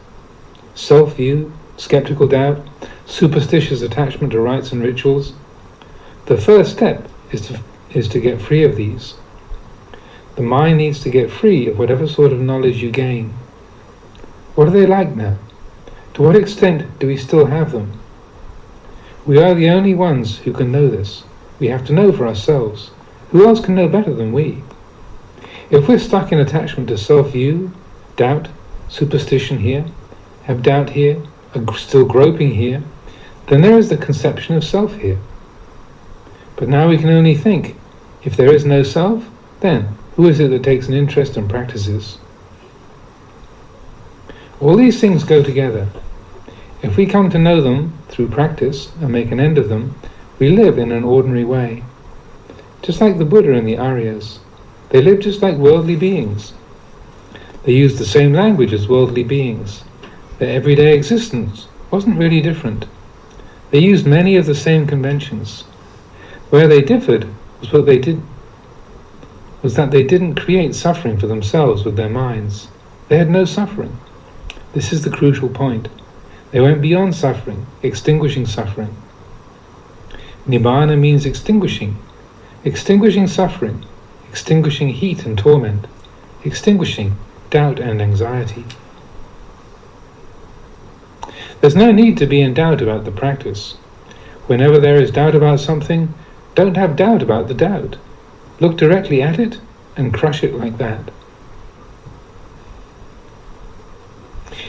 Self-view, skeptical doubt, superstitious attachment to rites and rituals. The first step is to get free of these. The mind needs to get free of whatever sort of knowledge you gain. What are they like now? To what extent do we still have them? We are the only ones who can know this. We have to know for ourselves. Who else can know better than we? If we're stuck in attachment to self-view, doubt, superstition here, have doubt here, are still groping here, then there is the conception of self here. But now we can only think. If there is no self, then who is it that takes an interest and practices? All these things go together. If we come to know them through practice and make an end of them, we live in an ordinary way. Just like the Buddha and the Aryas. They live just like worldly beings. They used the same language as worldly beings. Their everyday existence wasn't really different. They used many of the same conventions. Where they differed was that they didn't create suffering for themselves with their minds. They had no suffering. This is the crucial point. They went beyond suffering, extinguishing suffering. Nibbana means extinguishing suffering, extinguishing heat and torment, extinguishing doubt and anxiety. There's no need to be in doubt about the practice. Whenever there is doubt about something, don't have doubt about the doubt. Look directly at it and crush it like that.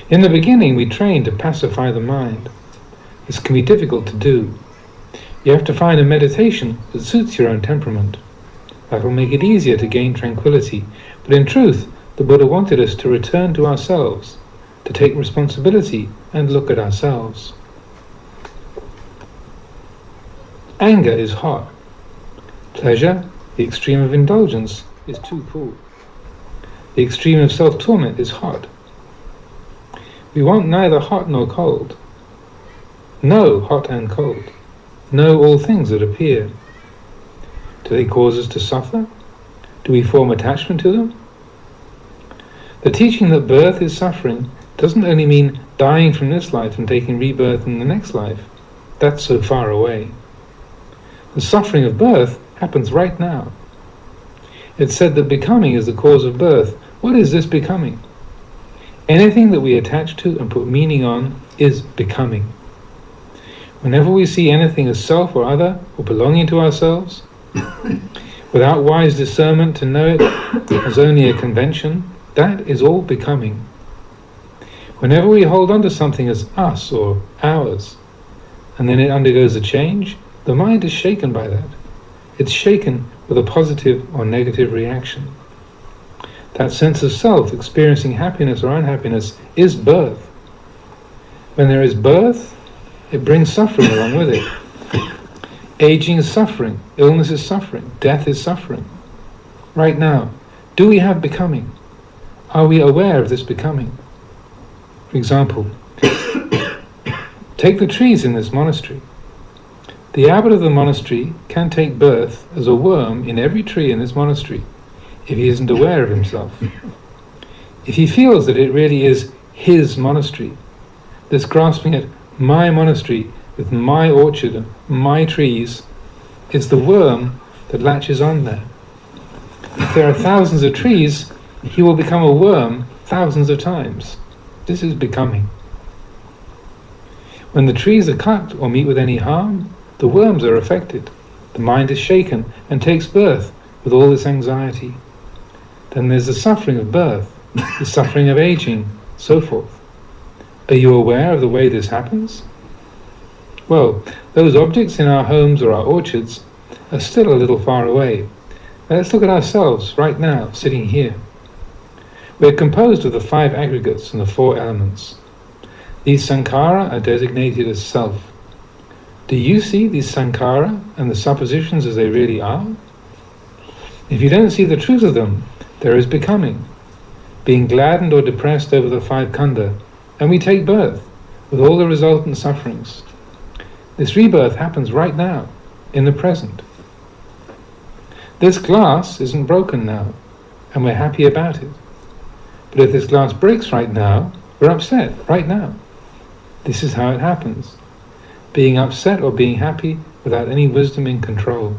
In the beginning, we train to pacify the mind. This can be difficult to do. You have to find a meditation that suits your own temperament. That will make it easier to gain tranquility. But in truth, the Buddha wanted us to return to ourselves, to take responsibility and look at ourselves. Anger is hot. Pleasure, the extreme of indulgence, is too cool. The extreme of self-torment is hot. We want neither hot nor cold. Know hot and cold. Know all things that appear. Do they cause us to suffer? Do we form attachment to them? The teaching that birth is suffering doesn't only mean dying from this life and taking rebirth in the next life. That's so far away. The suffering of birth happens right now. It's said that becoming is the cause of birth. What is this becoming? Anything that we attach to and put meaning on is becoming. Whenever we see anything as self or other or belonging to ourselves, without wise discernment to know it as only a convention, that is all becoming. Whenever we hold on to something as us or ours, and then it undergoes a change, the mind is shaken by that. It's shaken with a positive or negative reaction. That sense of self experiencing happiness or unhappiness is birth. When there is birth, it brings suffering along with it. Aging is suffering, illness is suffering, death is suffering. Right now, do we have becoming? Are we aware of this becoming? For example, take the trees in this monastery. The abbot of the monastery can take birth as a worm in every tree in this monastery if he isn't aware of himself. If he feels that it really is his monastery, this grasping at my monastery with my orchard and my trees, is the worm that latches on there. If there are thousands of trees, he will become a worm thousands of times. This is becoming. When the trees are cut or meet with any harm, the worms are affected. The mind is shaken and takes birth with all this anxiety. Then there's the suffering of birth, the suffering of aging, so forth. Are you aware of the way this happens? Well, those objects in our homes or our orchards are still a little far away. Let's look at ourselves right now, sitting here. We're composed of the 5 aggregates and the 4 elements. These sankhara are designated as self. Do you see these sankhara and the suppositions as they really are? If you don't see the truth of them, there is becoming, being gladdened or depressed over the 5 khandha, and we take birth with all the resultant sufferings. This rebirth happens right now, in the present. This glass isn't broken now, and we're happy about it. But if this glass breaks right now, we're upset right now. This is how it happens. Being upset or being happy without any wisdom in control.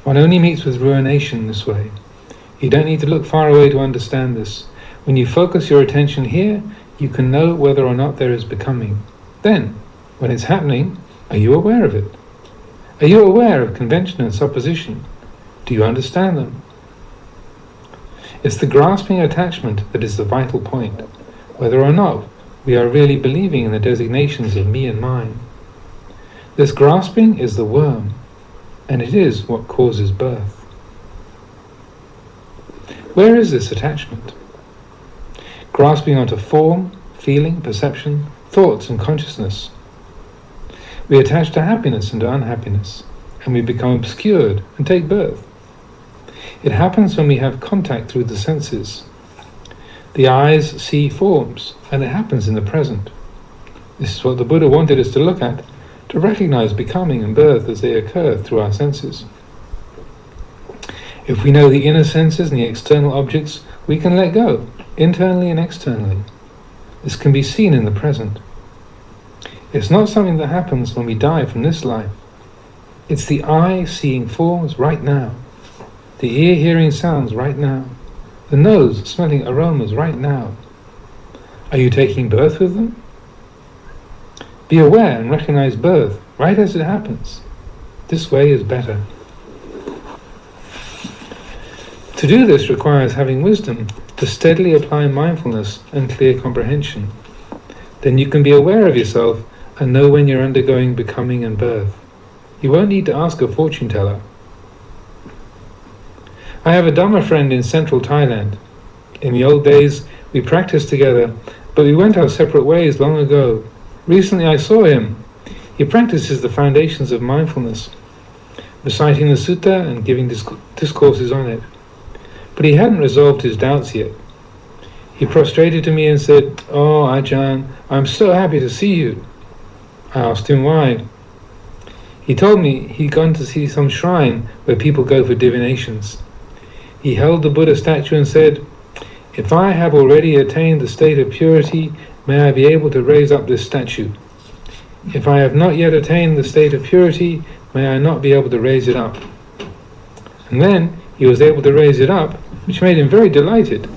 One only meets with ruination this way. You don't need to look far away to understand this. When you focus your attention here, you can know whether or not there is becoming. Then, when it's happening, are you aware of it? Are you aware of convention and supposition? Do you understand them? It's the grasping attachment that is the vital point, whether or not we are really believing in the designations of me and mine. This grasping is the worm, and it is what causes birth. Where is this attachment? Grasping onto form, feeling, perception, thoughts and consciousness. We attach to happiness and to unhappiness, and we become obscured and take birth. It happens when we have contact through the senses. The eyes see forms, and it happens in the present. This is what the Buddha wanted us to look at, to recognize becoming and birth as they occur through our senses. If we know the inner senses and the external objects, we can let go, internally and externally. This can be seen in the present. It's not something that happens when we die from this life. It's the eye seeing forms right now, the ear hearing sounds right now, the nose smelling aromas right now. Are you taking birth with them? Be aware and recognize birth right as it happens. This way is better. To do this requires having wisdom to steadily apply mindfulness and clear comprehension. Then you can be aware of yourself and know when you're undergoing becoming and birth. You won't need to ask a fortune teller. I have a Dhamma friend in central Thailand. In the old days, we practiced together, but we went our separate ways long ago. Recently I saw him. He practices the foundations of mindfulness, reciting the sutta and giving discourses on it. But he hadn't resolved his doubts yet. He prostrated to me and said, "Oh, Ajahn, I'm so happy to see you." I asked him why. He told me he'd gone to see some shrine where people go for divinations. He held the Buddha statue and said, "If I have already attained the state of purity, may I be able to raise up this statue. If I have not yet attained the state of purity, may I not be able to raise it up." And then he was able to raise it up, which made him very delighted.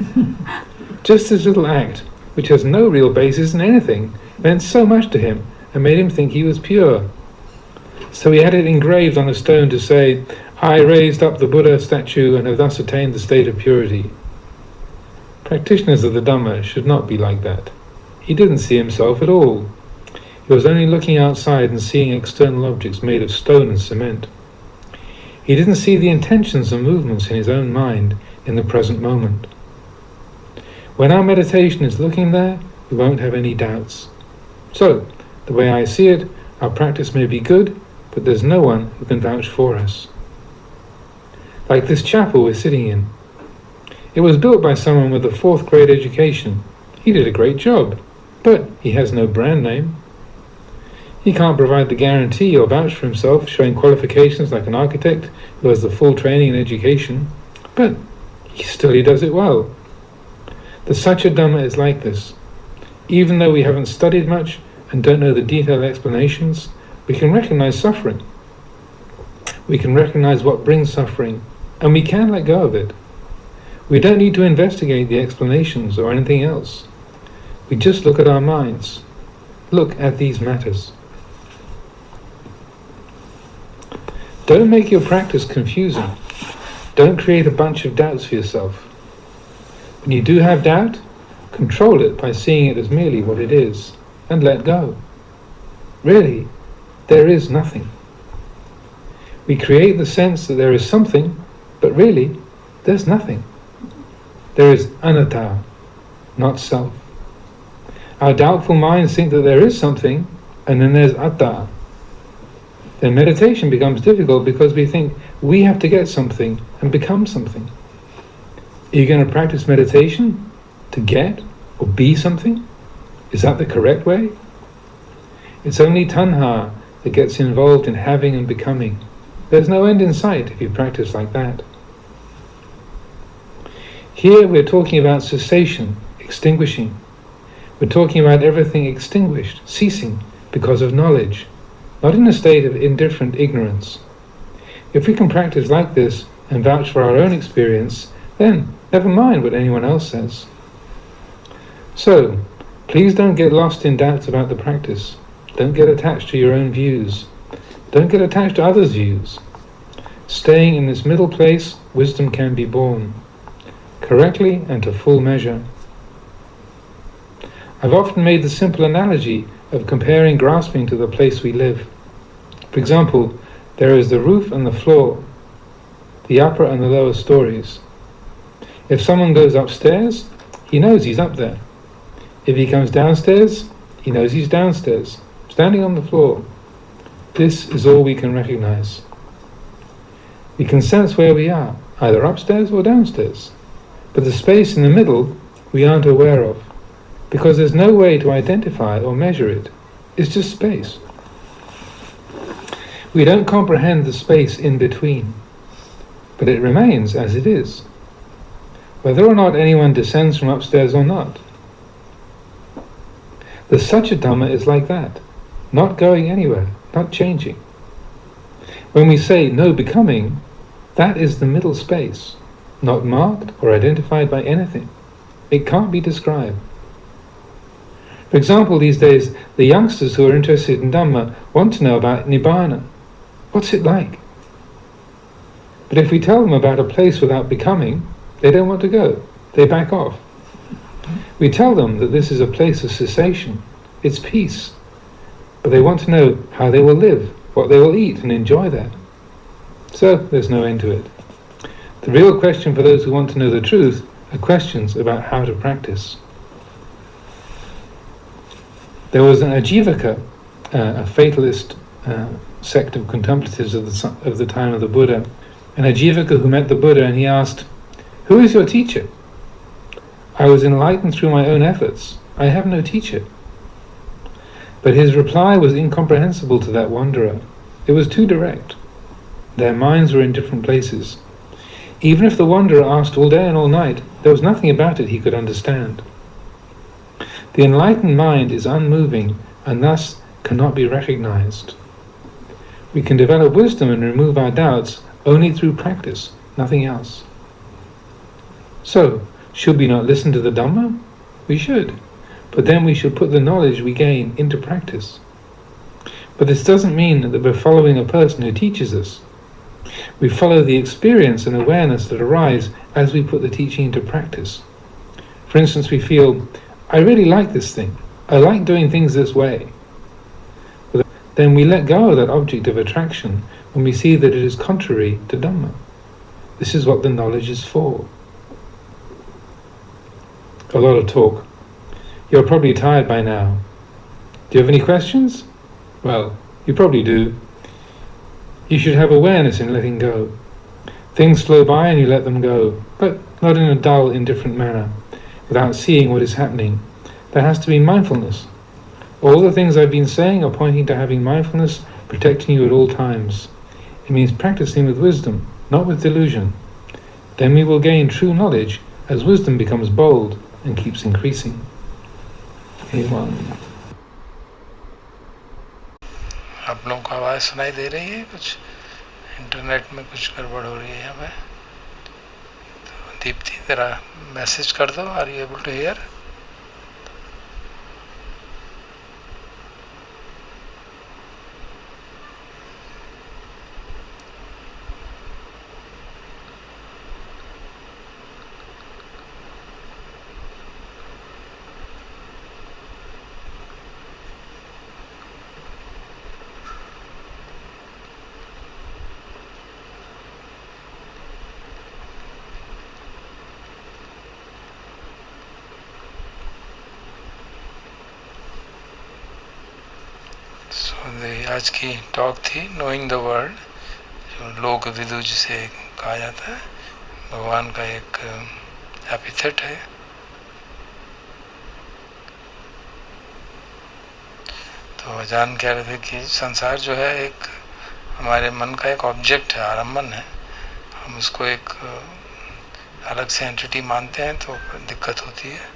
Just this little act, which has no real basis in anything, meant so much to him and made him think he was pure. So he had it engraved on a stone to say, "I raised up the Buddha statue and have thus attained the state of purity." Practitioners of the Dhamma should not be like that. He didn't see himself at all. He was only looking outside and seeing external objects made of stone and cement. He didn't see the intentions and movements in his own mind in the present moment. When our meditation is looking there, we won't have any doubts. So, the way I see it, our practice may be good, but there's no one who can vouch for us. Like this chapel we're sitting in. It was built by someone with a 4th grade education. He did a great job, but he has no brand name. He can't provide the guarantee or vouch for himself, showing qualifications like an architect who has the full training and education, but he does it well. The Satya Dhamma is like this. Even though we haven't studied much and don't know the detailed explanations, we can recognize suffering. We can recognize what brings suffering, and we can let go of it. We don't need to investigate the explanations or anything else. We just look at our minds. Look at these matters. Don't make your practice confusing. Don't create a bunch of doubts for yourself. When you do have doubt, control it by seeing it as merely what it is, and let go. Really, there is nothing. We create the sense that there is something, but really, there's nothing. There is anatta, not self. Our doubtful minds think that there is something, and then there's atta. Then meditation becomes difficult because we think we have to get something and become something. Are you going to practice meditation to get or be something? Is that the correct way? It's only tanha that gets involved in having and becoming. There's no end in sight if you practice like that. Here we're talking about cessation, extinguishing. We're talking about everything extinguished, ceasing because of knowledge, not in a state of indifferent ignorance. If we can practice like this and vouch for our own experience, then never mind what anyone else says. So, please don't get lost in doubts about the practice. Don't get attached to your own views. Don't get attached to others' views. Staying in this middle place, wisdom can be born, correctly and to full measure. I've often made the simple analogy of comparing grasping to the place we live. For example, there is the roof and the floor, the upper and the lower stories. If someone goes upstairs, he knows he's up there. If he comes downstairs, he knows he's downstairs, standing on the floor. This is all we can recognize. We can sense where we are, either upstairs or downstairs. But the space in the middle we aren't aware of, because there's no way to identify or measure it. It's just space. We don't comprehend the space in between, but it remains as it is, whether or not anyone descends from upstairs or not. The Satya Dhamma is like that, not going anywhere, not changing. When we say no becoming, that is the middle space, not marked or identified by anything. It can't be described. For example, these days, the youngsters who are interested in Dhamma want to know about Nibbana. What's it like? But if we tell them about a place without becoming, they don't want to go. They back off. We tell them that this is a place of cessation. It's peace. But they want to know how they will live, what they will eat and enjoy there. So there's no end to it. The real question for those who want to know the truth are questions about how to practice. There was an Ajivaka, a fatalist sect of contemplatives of the time of the Buddha, an Ajivaka who met the Buddha, and he asked, "Who is your teacher?" "I was enlightened through my own efforts. I have no teacher." But his reply was incomprehensible to that wanderer. It was too direct. Their minds were in different places. Even if the wanderer asked all day and all night, there was nothing about it he could understand. The enlightened mind is unmoving and thus cannot be recognized. We can develop wisdom and remove our doubts only through practice, nothing else. So, should we not listen to the Dhamma? We should, but then we should put the knowledge we gain into practice. But this doesn't mean that we're following a person who teaches us. We follow the experience and awareness that arise as we put the teaching into practice. For instance, we feel, "I really like this thing. I like doing things this way." But then we let go of that object of attraction when we see that it is contrary to Dhamma. This is what the knowledge is for. A lot of talk. You're probably tired by now. Do you have any questions? Well, you probably do. You should have awareness in letting go. Things flow by and you let them go, but not in a dull, indifferent manner, without seeing what is happening. There has to be mindfulness. All the things I've been saying are pointing to having mindfulness protecting you at all times. It means practicing with wisdom, not with delusion. Then we will gain true knowledge as wisdom becomes bold and keeps increasing. Anyone? आप लोगों को आवाज़ सुनाई दे रही है? कुछ internet में कुछ गड़बड़ हो रही है यहाँ पे। तो दीप्ति तेरा मैसेज कर दो, are you able to hear? आज की टॉक थी नोइंग द वर्ल्ड, जो लोक विदु जिसे कहा जाता है, भगवान का एक एपिथेट है। तो अजान कह रहे थे कि संसार जो है एक हमारे मन का एक ऑब्जेक्ट है, आलम्बन है। हम उसको एक अलग से एंटिटी मानते हैं तो दिक्कत होती है।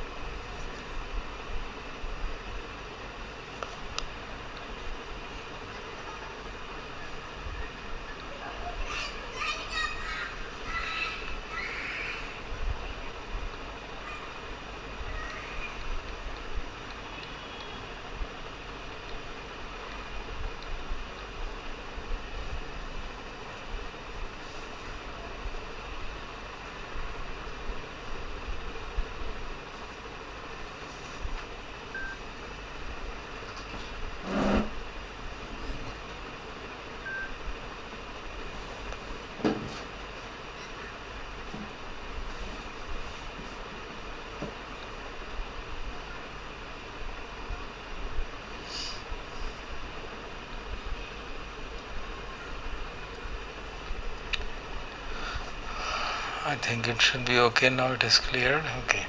I think it should be okay now. It is cleared. Okay.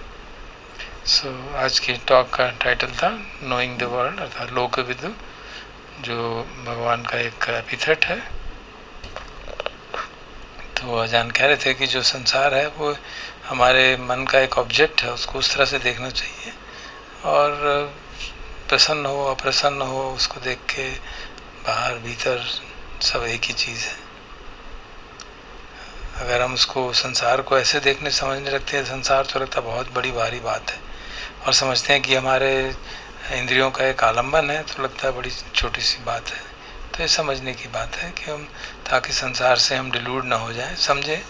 So आज की टॉक का टाइटल था नोइंग द वर्ल्ड अर्थात लोकविदु, जो भगवान का एक एपिथेट है। तो अजान कह रहे थे कि जो संसार है वो हमारे मन का एक ऑब्जेक्ट है, उसको उस तरह से देखना चाहिए और प्रसन्न हो अप्रसन्न हो उसको देख के बाहर भीतर सब एक ही चीज़ है। अगर हम उसको संसार को ऐसे देखने समझने लगते हैं, संसार तो लगता बहुत बड़ी भारी बात है और समझते हैं कि हमारे इंद्रियों का एक आलम्बन है, तो लगता है बड़ी छोटी सी बात है। तो ये समझने की बात है कि हम ताकि संसार से हम डिलूड ना हो जाएं, समझे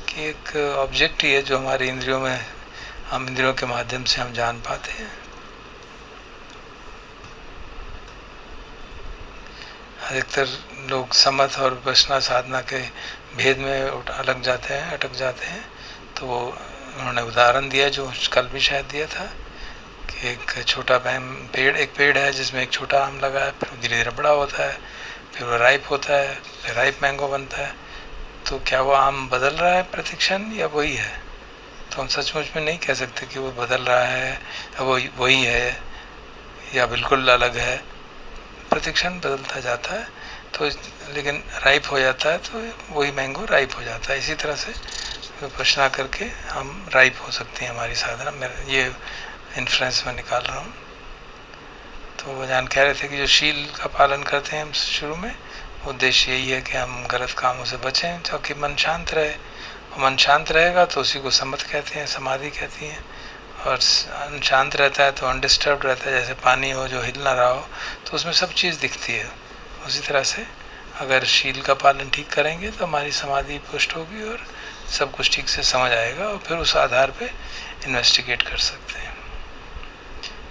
कि एक ऑब्जेक्ट ही है जो हमारी इंद्रियों में, हम इंद्रियों के माध्यम से हम जान पाते हैं। अधिकतर लोग समथ और विपश्यना साधना के भेद में अलग जाते हैं, अटक जाते हैं। तो वो उन्होंने उदाहरण दिया जो कल भी शायद दिया था कि एक छोटा एक पेड़ है जिसमें एक छोटा आम लगा है, फिर धीरे धीरे बड़ा होता है, फिर वो राइप होता है, फिर राइप मैंगो बनता है। तो क्या वो आम बदल रहा है प्रतिक्षण या वही है? तो हम सचमुच में नहीं कह सकते कि वो बदल रहा है, वो वही है या बिल्कुल अलग है। प्रतिक्षण बदलता जाता है, तो लेकिन राइप हो जाता है तो वही मैंगो राइप हो जाता है। इसी तरह से विपश्यना करके हम राइप हो सकते हैं हमारी साधना में, ये इन्फ्लुएंस में निकाल रहा हूँ। तो वो जान कह रहे थे कि जो शील का पालन करते हैं हम शुरू में, उद्देश्य यही है कि हम गलत कामों से बचें ताकि मन शांत रहे। और मन शांत रहेगा तो उसी को समत कहते हैं, समाधि कहती हैं। और शांत रहता है तो अनडिस्टर्ब रहता है, जैसे पानी हो जो हिल ना रहा हो तो उसमें सब चीज़ दिखती है। उसी तरह से अगर शील का पालन ठीक करेंगे तो हमारी समाधि पुष्ट होगी और सब कुछ ठीक से समझ आएगा और फिर उस आधार पे इन्वेस्टिगेट कर सकते हैं।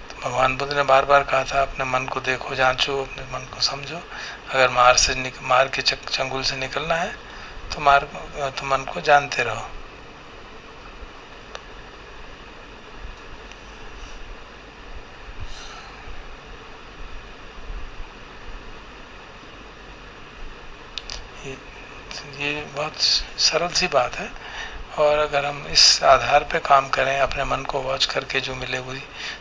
तो भगवान बुद्ध ने बार बार कहा था अपने मन को देखो, जांचो, अपने मन को समझो। अगर मार के चंगुल से निकलना है तो मन को जानते रहो। ये बहुत सरल सी बात है और अगर हम इस आधार पे काम करें, अपने मन को वॉच करके जो मिले वही,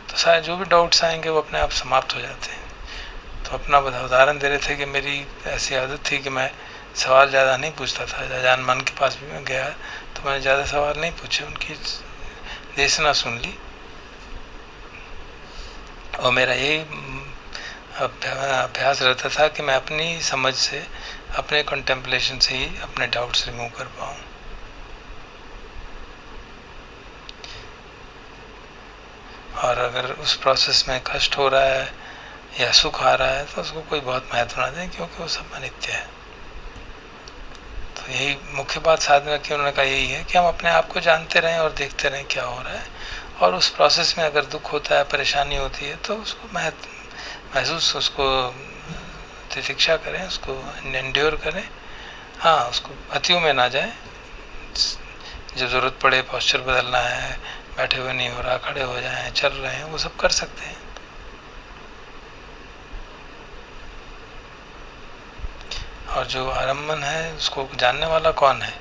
तो शायद जो भी डाउट्स आएंगे वो अपने आप समाप्त हो जाते हैं। तो अपना उदाहरण दे रहे थे कि मेरी ऐसी आदत थी कि मैं सवाल ज़्यादा नहीं पूछता था। अजान मन के पास भी मैं गया तो मैंने ज़्यादा सवाल नहीं पूछे, उनकी देसना सुन ली और मेरा यही अभ्यास रहता था कि मैं अपनी समझ से, अपने कंटेम्पलेशन से ही अपने डाउट्स रिमूव कर पाऊँ। और अगर उस प्रोसेस में कष्ट हो रहा है या सुख आ रहा है तो उसको कोई बहुत महत्व ना दें, क्योंकि वो सब अनित्य है। तो यही मुख्य बात साधना की उन्होंने कहा यही है कि हम अपने आप को जानते रहें और देखते रहें क्या हो रहा है। और उस प्रोसेस में अगर दुख होता है, परेशानी होती है तो उसको महसूस, उसको तितिक्षा करें, उसको एंड्योर करें। हाँ, उसको अतियों में ना जाए। जब ज़रूरत पड़े पोस्चर बदलना है, बैठे हुए नहीं हो रहा, खड़े हो जाएं, चल रहे हैं, वो सब कर सकते हैं। और जो आलम्बन है उसको जानने वाला कौन है?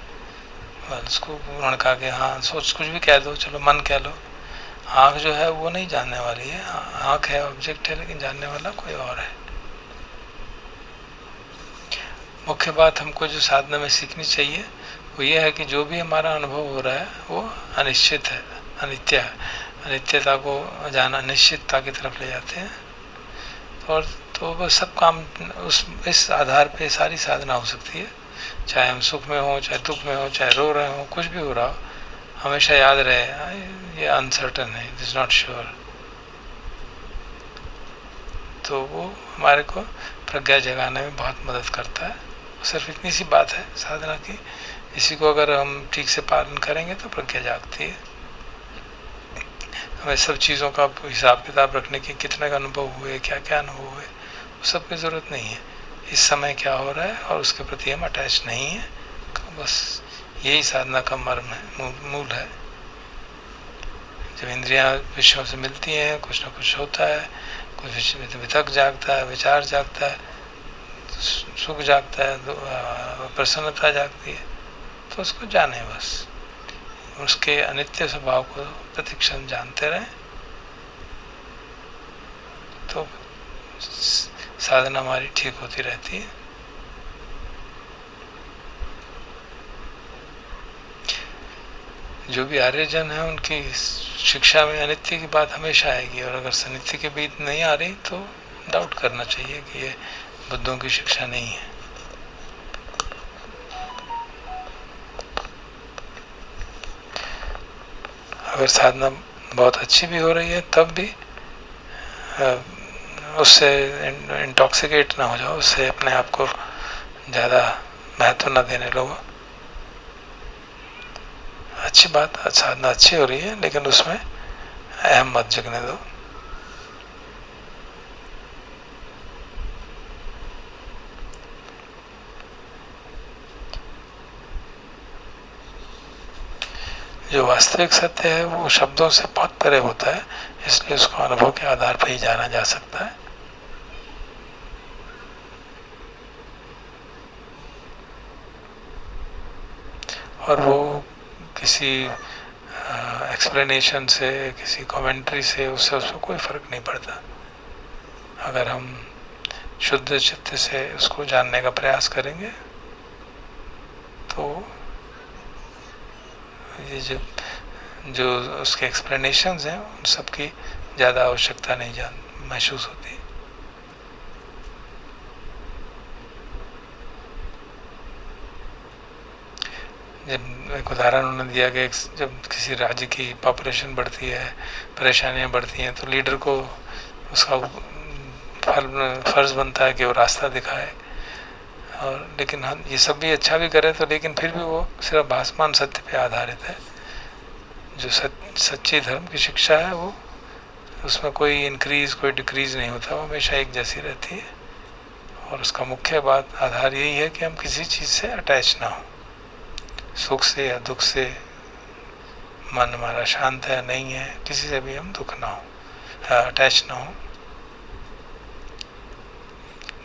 उसको उन्होंने कहा कि हाँ सोच कुछ भी कह दो, चलो मन कह लो। आँख जो है वो नहीं जानने वाली है, आँख है, ऑब्जेक्ट है, लेकिन जानने वाला कोई और है। मुख्य बात हमको जो साधना में सीखनी चाहिए वो ये है कि जो भी हमारा अनुभव हो रहा है वो अनिश्चित है, अनित्य है। अनित्यता को जाना निश्चितता की तरफ ले जाते हैं। और तो बस सब काम इस आधार पे सारी साधना हो सकती है। चाहे हम सुख में हो, चाहे दुख में हो, चाहे रो रहे हो, कुछ भी हो रहा हो, हमेशा याद रहे ये अनसर्टन है, इट इज़ नॉट श्योर। तो वो हमारे को प्रज्ञा जगाने में बहुत मदद करता है। सिर्फ इतनी सी बात है साधना की, इसी को अगर हम ठीक से पालन करेंगे तो प्रज्ञा जागती है। हमें सब चीज़ों का हिसाब किताब रखने की, कितने का अनुभव हुए, क्या क्या अनुभव हुए, वो सब की ज़रूरत नहीं है। इस समय क्या हो रहा है और उसके प्रति हम अटैच नहीं है। तो बस यही साधना का मर्म है, मूल है। जब इंद्रियां विषयों से मिलती हैं, कुछ ना कुछ होता है, कुछ वितक जागता है, विचार जागता है, सुख जागता है, प्रसन्नता जागती है, तो उसको जाने बस। उसके अनित्य स्वभाव को प्रतिक्षण जानते रहें तो साधना हमारी ठीक होती रहती है। जो भी आर्यजन है उनकी शिक्षा में अनित्य की बात हमेशा आएगी, और अगर सनित्य की बात नहीं आ रही तो डाउट करना चाहिए कि ये बुद्धों की शिक्षा नहीं है। अगर साधना बहुत अच्छी भी हो रही है तब भी उससे इंटॉक्सिकेट ना हो जाओ, उससे अपने आप को ज़्यादा महत्व ना देने लगो। अच्छी बात, साधना अच्छी हो रही है लेकिन उसमें अहम मत जगने दो। जो वास्तविक सत्य है वो शब्दों से बहुत परे होता है, इसलिए उसको अनुभव के आधार पर ही जाना जा सकता है। और वो किसी एक्सप्लेनेशन से, किसी कमेंट्री से, उससे उसको कोई फर्क नहीं पड़ता। अगर हम शुद्ध चित्त से उसको जानने का प्रयास करेंगे तो ये जो उसके एक्सप्लेनेशंस हैं उन सब की ज़्यादा आवश्यकता नहीं महसूस होती। जब एक उदाहरण उन्होंने दिया कि जब किसी राज्य की पॉपुलेशन बढ़ती है, परेशानियां बढ़ती हैं, तो लीडर को उसका फर्ज बनता है कि वो रास्ता दिखाए। और लेकिन हम ये सब भी अच्छा भी करे तो लेकिन फिर भी वो सिर्फ भासमान सत्य पे आधारित है। जो सच्ची धर्म की शिक्षा है वो उसमें कोई इंक्रीज कोई डिक्रीज नहीं होता, वो हमेशा एक जैसी रहती है। और उसका मुख्य बात आधार यही है कि हम किसी चीज़ से अटैच ना हो। सुख से या दुख से मन हमारा शांत है नहीं है, किसी से भी हम दुख ना हो, अटैच ना हो।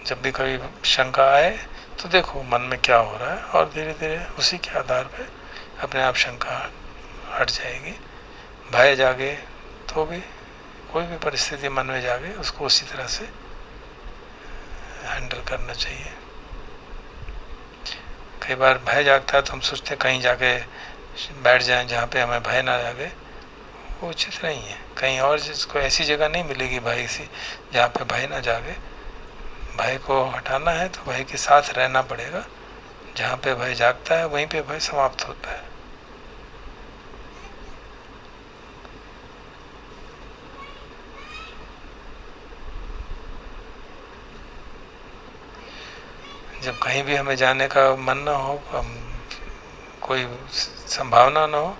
जब भी कभी शंका आए तो देखो मन में क्या हो रहा है, और धीरे धीरे उसी के आधार पे अपने आप शंका हट जाएगी। भय जागे तो भी, कोई भी परिस्थिति मन में जागे, उसको उसी तरह से हैंडल करना चाहिए। कई बार भय जागता है तो हम सोचते हैं कहीं जाके बैठ जाएं जहाँ पे हमें भय ना जागे, वो उचित नहीं है। कहीं और जिसको ऐसी जगह नहीं मिलेगी भय सी जहाँ पे भय ना जागे। भय को हटाना है तो भय के साथ रहना पड़ेगा। जहाँ पे भय जागता है वहीं पे भय समाप्त होता है। जब कहीं भी हमें जाने का मन ना हो, कोई संभावना ना हो,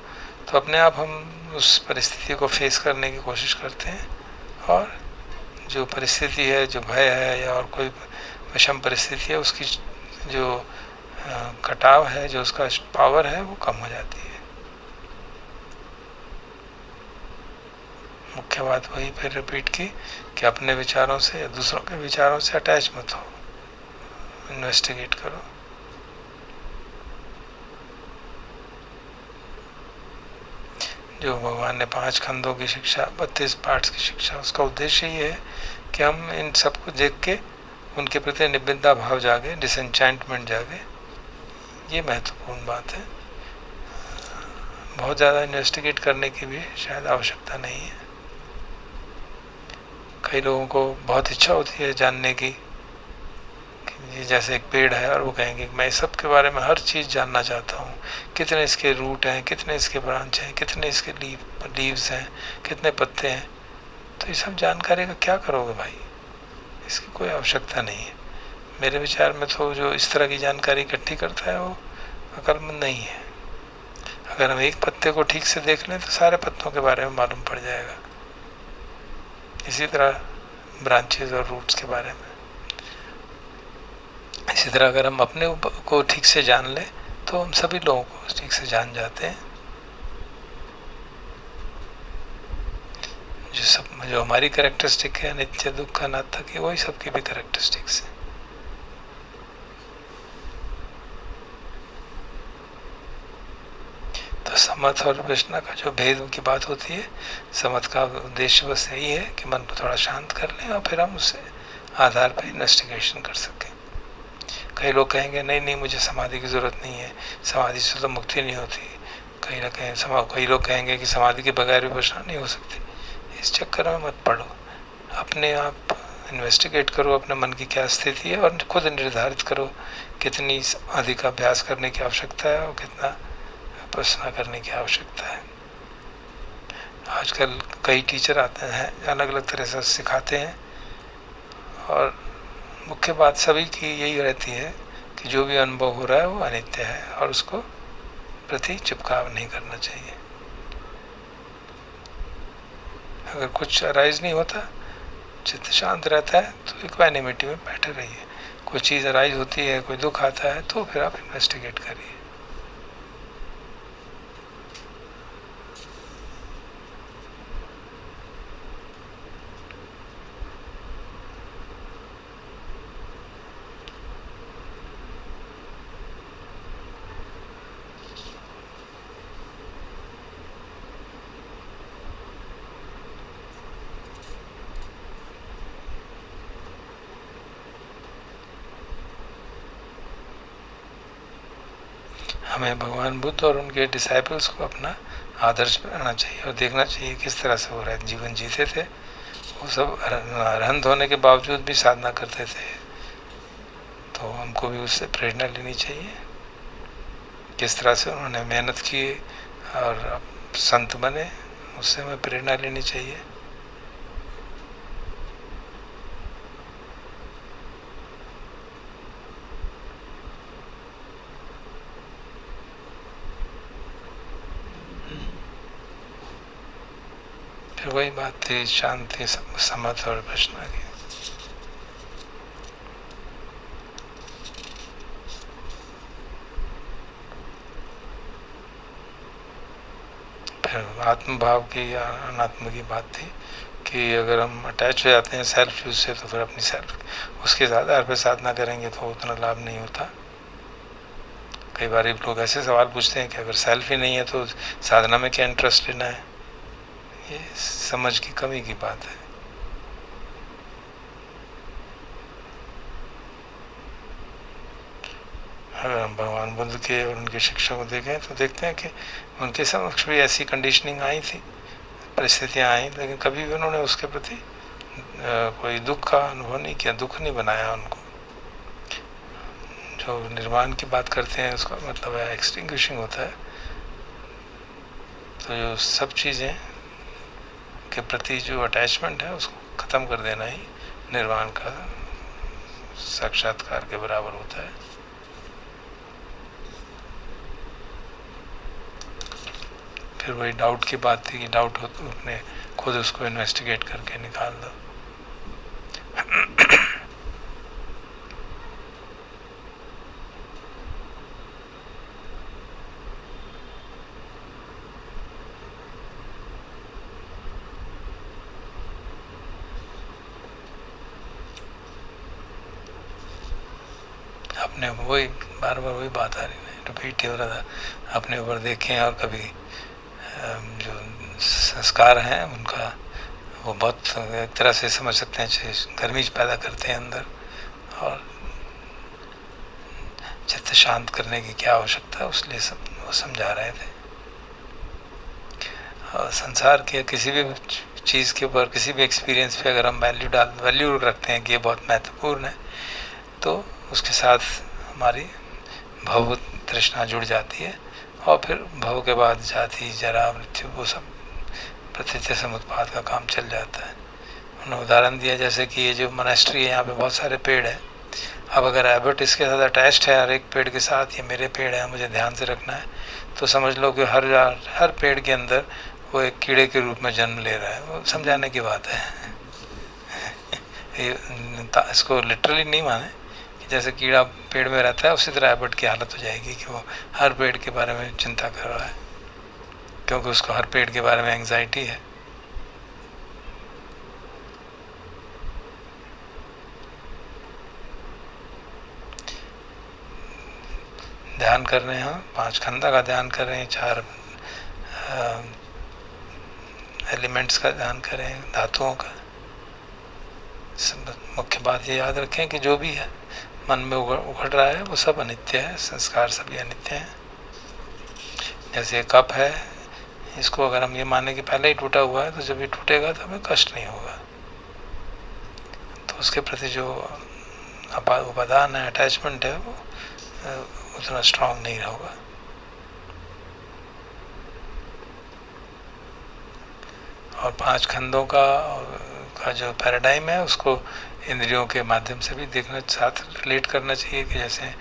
तो अपने आप हम उस परिस्थिति को फेस करने की कोशिश करते हैं, और जो परिस्थिति है, जो भय है या और कोई विषम परिस्थिति है, उसकी जो कटाव है, जो उसका पावर है, वो कम हो जाती है। मुख्य बात वही फिर रिपीट की कि अपने विचारों से या दूसरों के विचारों से अटैच मत हो, इन्वेस्टिगेट करो। जो भगवान ने 5 खंडों की शिक्षा, 32 पार्ट्स की शिक्षा, उसका उद्देश्य ये है कि हम इन सबको देख के उनके प्रति निबद्धता भाव जागे, डिसएंचेंटमेंट जागे। ये महत्वपूर्ण बात है। बहुत ज़्यादा इन्वेस्टिगेट करने की भी शायद आवश्यकता नहीं है। कई लोगों को बहुत इच्छा होती है जानने की, ये जैसे एक पेड़ है और वो कहेंगे मैं इस सब के बारे में हर चीज़ जानना चाहता हूँ, कितने इसके रूट हैं, कितने इसके ब्रांच हैं, कितने इसके लीव्स हैं, कितने पत्ते हैं। तो ये सब जानकारी का क्या करोगे भाई? इसकी कोई आवश्यकता नहीं है। मेरे विचार में तो जो इस तरह की जानकारी इकट्ठी करता है वो अक्लमंद नहीं है। अगर हम एक पत्ते को ठीक से देख लें तो सारे पत्तों के बारे में मालूम पड़ जाएगा। इसी तरह ब्रांचेस और रूट्स के बारे में। इसी तरह अगर हम अपने को ठीक से जान लें तो हम सभी लोगों को ठीक से जान जाते हैं। जो हमारी कैरेक्टरिस्टिक है, नित्य दुख अनात्ता की, वही सबकी भी कैरेक्टरिस्टिक्स है। तो समथ और विपश्यना का जो भेद की बात होती है, समथ का उद्देश्य बस यही है कि मन को थोड़ा शांत कर लें और फिर हम उससे आधार पर इन्वेस्टिगेशन कर सकें। कई लोग कहेंगे नहीं नहीं मुझे समाधि की ज़रूरत नहीं है, समाधि से तो मुक्ति नहीं होती। कई लोग कहेंगे कि समाधि के बगैर विपश्यना नहीं हो सकती। इस चक्कर में मत पड़ो, अपने आप इन्वेस्टिगेट करो अपने मन की क्या स्थिति है और खुद निर्धारित करो कितनी अधिक अभ्यास करने की आवश्यकता है और कितना विपश्यना करने की आवश्यकता है। आजकल कई टीचर आते हैं, अलग अलग तरह से सिखाते हैं, और मुख्य बात सभी की यही रहती है कि जो भी अनुभव हो रहा है वो अनित्य है और उसको प्रति चिपकाव नहीं करना चाहिए। अगर कुछ अराइज नहीं होता, चित्त शांत रहता है, तो इक्वानिमिटी में बैठे रहिए। कोई चीज़ अराइज होती है, कोई दुख आता है, तो फिर आप इन्वेस्टिगेट करिए। हमें भगवान बुद्ध और उनके डिसाइपल्स को अपना आदर्श बनाना चाहिए और देखना चाहिए किस तरह से हो रहा है। जीवन जीते थे, वो सब अरहंत होने के बावजूद भी साधना करते थे, तो हमको भी उससे प्रेरणा लेनी चाहिए। किस तरह से उन्होंने मेहनत की और संत बने, उससे हमें प्रेरणा लेनी चाहिए। फिर वही बात थी शांति, समथ और विपश्यना की। फिर आत्म भाव की या अनात्म की बात थी कि अगर हम अटैच हो जाते हैं सेल्फ यूज से, तो फिर अपनी सेल्फ उसके आधार पर साधना करेंगे तो उतना लाभ नहीं होता। कई बार लोग ऐसे सवाल पूछते हैं कि अगर सेल्फ ही नहीं है तो साधना में क्या इंटरेस्ट लेना है। ये समझ की कमी की बात है। अगर हम भगवान बुद्ध के और उनके शिक्षा को देखें तो देखते हैं कि उनके समक्ष भी ऐसी कंडीशनिंग आई थी, परिस्थितियाँ आई, लेकिन कभी भी उन्होंने उसके प्रति कोई दुख का अनुभव नहीं किया, दुख नहीं बनाया उनको। जो निर्माण की बात करते हैं उसका मतलब है एक्सटिंग्विशिंग होता है। तो जो सब चीज़ें के प्रति जो अटैचमेंट है उसको ख़त्म कर देना ही निर्वाण का साक्षात्कार के बराबर होता है। फिर वही डाउट की बात थी कि डाउट हो तो अपने खुद उसको इन्वेस्टिगेट करके निकाल दो। अपने वही बार बार वही बात आ रही है, रिपीट हो रहा था। अपने ऊपर देखें और कभी जो संस्कार हैं उनका वो बहुत एक तरह से समझ सकते हैं गर्मी पैदा करते हैं अंदर, और चित्त शांत करने की क्या आवश्यकता है उसलिए सब वो समझा रहे थे। और संसार के किसी भी चीज़ के ऊपर, किसी भी एक्सपीरियंस पे अगर हम वैल्यू रखते हैं कि ये बहुत महत्वपूर्ण है, तो उसके साथ हमारी भव तृष्णा जुड़ जाती है, और फिर भव के बाद जाति जरा मृत्यु वो सब प्रत्यय समुत्पाद का काम चल जाता है। उन्होंने उदाहरण दिया जैसे कि ये जो मोनेस्ट्री है, यहाँ पे बहुत सारे पेड़ हैं। अब अगर एबट इसके साथ अटैच्ड है, हर एक पेड़ के साथ, ये मेरे पेड़ है मुझे ध्यान से रखना है, तो समझ लो कि हर पेड़ के अंदर वो एक कीड़े के रूप में जन्म ले रहा है। वो समझाने की बात है। इसको लिटरली नहीं माने कि जैसे कीड़ा पेड़ में रहता है उसी तरह एबट की हालत हो जाएगी कि वो हर पेड़ के बारे में चिंता कर रहा है, क्योंकि उसको हर पेड़ के बारे में एंग्जाइटी है। ध्यान कर रहे हैं, 5 खंडा का ध्यान कर रहे हैं, 4 एलिमेंट्स का ध्यान करें, धातुओं का। मुख्य बात ये याद रखें कि जो भी है मन में उखड़ रहा है वो सब अनित्य है, संस्कार सभी अनित्य हैं। जैसे कप है, इसको अगर हम ये माने कि पहले ही टूटा हुआ है तो जब ये टूटेगा तो हमें कष्ट नहीं होगा, तो उसके प्रति जो उपादान है, अटैचमेंट है, वो उतना स्ट्रांग नहीं होगा। और 5 खंडों का जो पैराडाइम है उसको इंद्रियों के माध्यम से भी देखना, साथ रिलेट करना चाहिए कि जैसे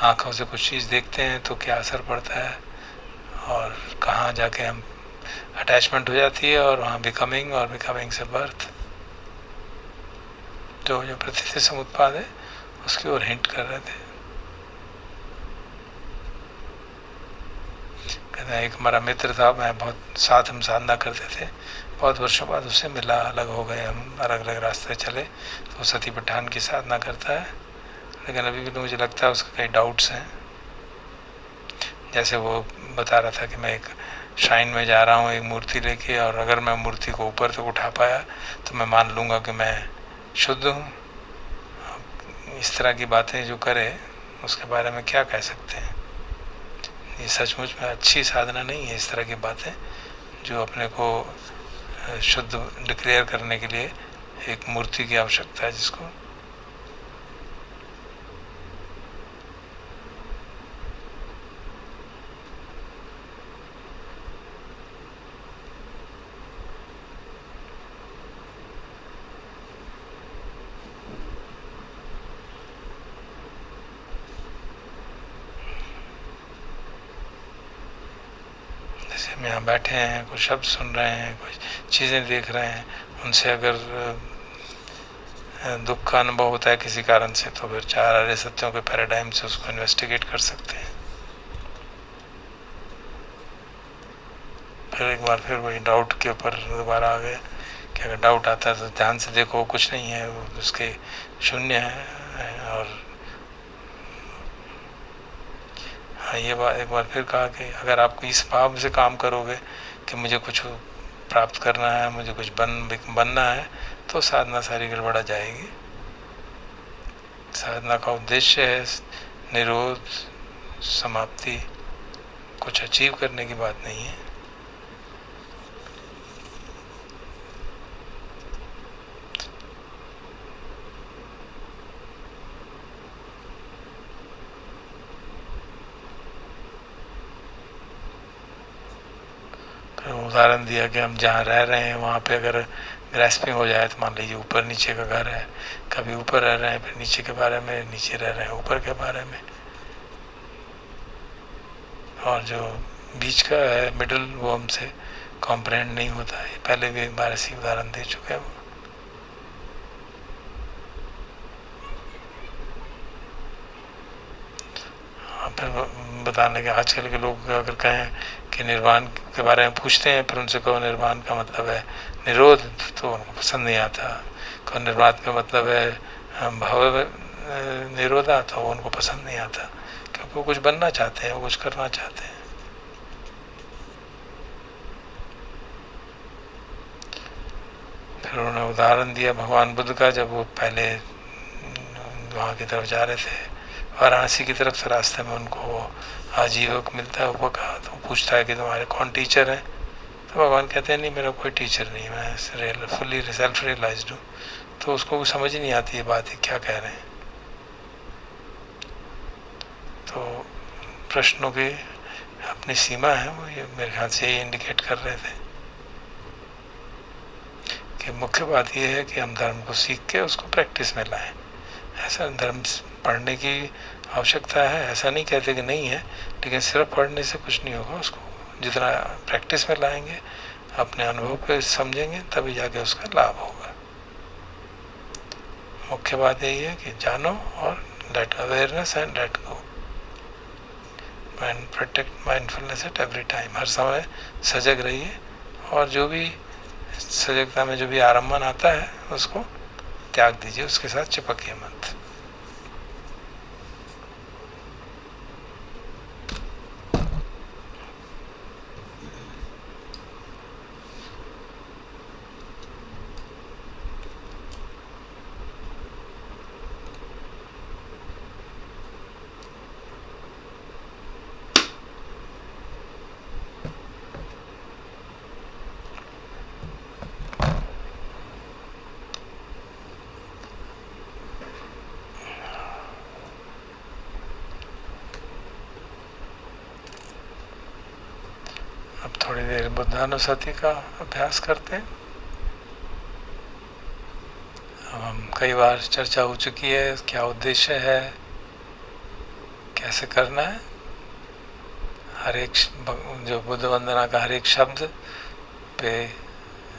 आँखों से कुछ चीज़ देखते हैं तो क्या असर पड़ता है और कहाँ जाके हम अटैचमेंट हो जाती है, और वहाँ बिकमिंग, और बिकमिंग से बर्थ, जो प्रतीति समुत्पाद है उसकी ओर हिंट कर रहे थे। कहते हैं एक हमारा मित्र था, मैं बहुत साथ हम साधना करते थे, बहुत वर्षों बाद उससे मिला, अलग हो गए, हम अलग अलग रास्ते चले। तो सती पठान की साधना करता है, लेकिन अभी भी मुझे लगता है उसके कई डाउट्स हैं। जैसे वो बता रहा था कि मैं एक श्राइन में जा रहा हूँ एक मूर्ति लेके, और अगर मैं मूर्ति को ऊपर तक उठा पाया तो मैं मान लूँगा कि मैं शुद्ध हूँ। इस तरह की बातें जो करे उसके बारे में क्या कह सकते हैं? ये सचमुच में अच्छी साधना नहीं है, इस तरह की बातें जो अपने को शुद्ध डिक्लेयर करने के लिए एक मूर्ति की आवश्यकता है जिसको। जैसे हम यहाँ बैठे हैं, कुछ शब्द सुन रहे हैं, कुछ चीज़ें देख रहे हैं, उनसे अगर दुख का अनुभव होता है किसी कारण से, तो फिर 4 आर्य सत्यों के पैराडाइम से उसको इन्वेस्टिगेट कर सकते हैं। फिर एक बार फिर वही डाउट के ऊपर दोबारा आ गए कि अगर डाउट आता है तो ध्यान से देखो, कुछ नहीं है, वो उसके शून्य है। और हाँ, ये बात एक बार फिर कहा कि अगर आप इस भाव से काम करोगे कि मुझे कुछ प्राप्त करना है, मुझे कुछ बनना है, तो साधना सारी गड़बड़ा जाएगी। साधना का उद्देश्य है निरोध, समाप्ति, कुछ अचीव करने की बात नहीं है। उदाहरण दिया कि हम जहाँ रह रहे हैं वहाँ पे अगर ग्रैस्पिंग हो जाए, तो मान लीजिए ऊपर नीचे का घर है, कभी ऊपर रह रहे हैं फिर नीचे के बारे में, नीचे रह रहे हैं ऊपर के बारे में, और जो बीच का है मिडल, वो हमसे कॉम्प्रहेंड नहीं होता है। पहले भी एक बार ऐसी उदाहरण दे चुके हैं वो। फिर बताने के आजकल के लोग अगर कहें कि निर्वाण के बारे में पूछते हैं, फिर उनसे कहो निर्वाण का मतलब है निरोध, तो उनको पसंद नहीं आता। कहो निर्वाण का मतलब है भाव निरोधा, तो उनको पसंद नहीं आता, क्योंकि वो कुछ बनना चाहते हैं, वो कुछ करना चाहते हैं। फिर उन्होंने उदाहरण दिया भगवान बुद्ध का, जब वो पहले वहाँ की तरफ जा रहे थे, वाराणसी की तरफ से, रास्ते में उनको आजीवक मिलता है उपका, तो पूछता है कि तुम्हारे कौन टीचर हैं? तो भगवान कहते हैं नहीं, मेरा कोई टीचर नहीं, मैं फुल्ली सेल्फ रियलाइज्ड हूँ। तो उसको समझ ही नहीं आती ये बात, क्या कह रहे हैं। तो प्रश्नों की अपनी सीमा है, वो ये मेरे ख्याल से ये इंडिकेट कर रहे थे कि मुख्य बात ये है कि हम धर्म को सीख के उसको प्रैक्टिस में लाएं। ऐसा धर्म पढ़ने की आवश्यकता है, ऐसा नहीं कहते कि नहीं है, लेकिन सिर्फ पढ़ने से कुछ नहीं होगा। उसको जितना प्रैक्टिस में लाएंगे, अपने अनुभव पे समझेंगे, तभी जाके उसका लाभ होगा। मुख्य बात यही है कि जानो और let awareness and let go and protect mindfulness at every time. हर समय सजग रहिए, और जो भी सजगता में जो भी आरंभन आता है उसको त्याग दीजिए, उसके साथ चिपकिए मत। अब थोड़ी देर बुद्धानुसति का अभ्यास करते हैं। अब हम कई बार चर्चा हो चुकी है क्या उद्देश्य है, कैसे करना है। हर एक जो बुद्ध वंदना का हर एक शब्द पे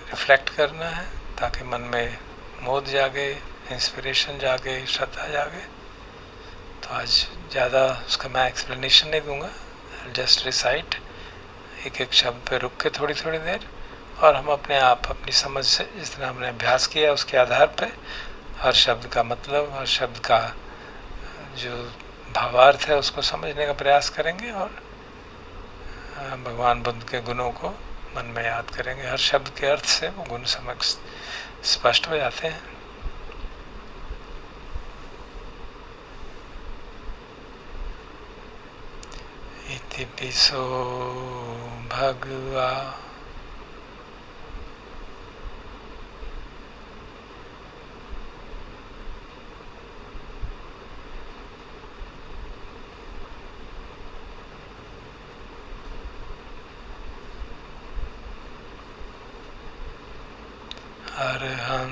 रिफ्लेक्ट करना है ताकि मन में मोद जागे, इंस्पिरेशन जागे, श्रद्धा जागे। तो आज ज़्यादा उसका मैं एक्सप्लेनेशन नहीं दूंगा, जस्ट रिसाइट एक एक शब्द पे रुक के थोड़ी थोड़ी देर, और हम अपने आप अपनी समझ से जितना हमने अभ्यास किया उसके आधार पे हर शब्द का मतलब, हर शब्द का जो भावार्थ है उसको समझने का प्रयास करेंगे और भगवान बुद्ध के गुणों को मन में याद करेंगे। हर शब्द के अर्थ से वो गुण समझ स्पष्ट हो जाते हैं। इति पिसो भगवा अरहं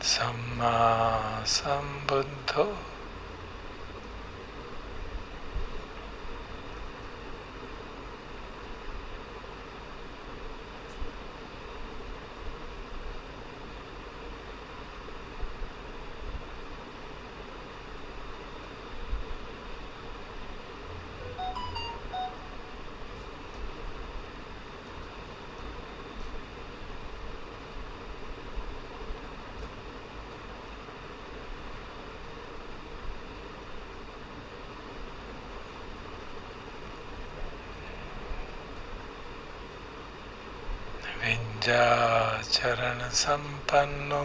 सम्मा संबुद्धो विंध्याचरण संपन्नो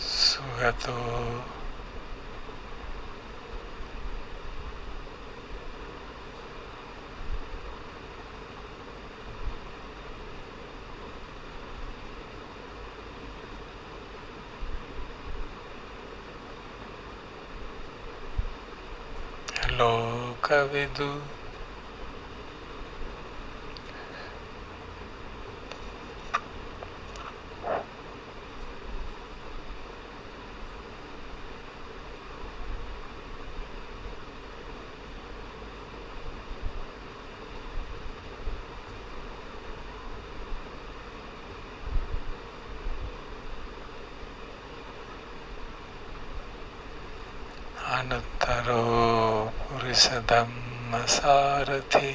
सुगतो लोकविदु अनुत्तरो पुरुष धम्म सारथि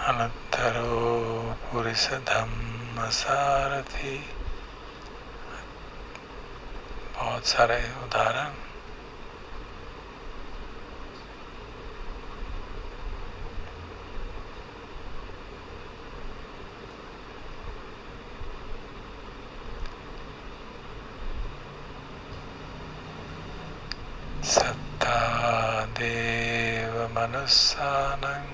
अनुत्तरो पुरुष धम्म सारथि। बहुत सारे उदाहरण। सत्ता देव manusanam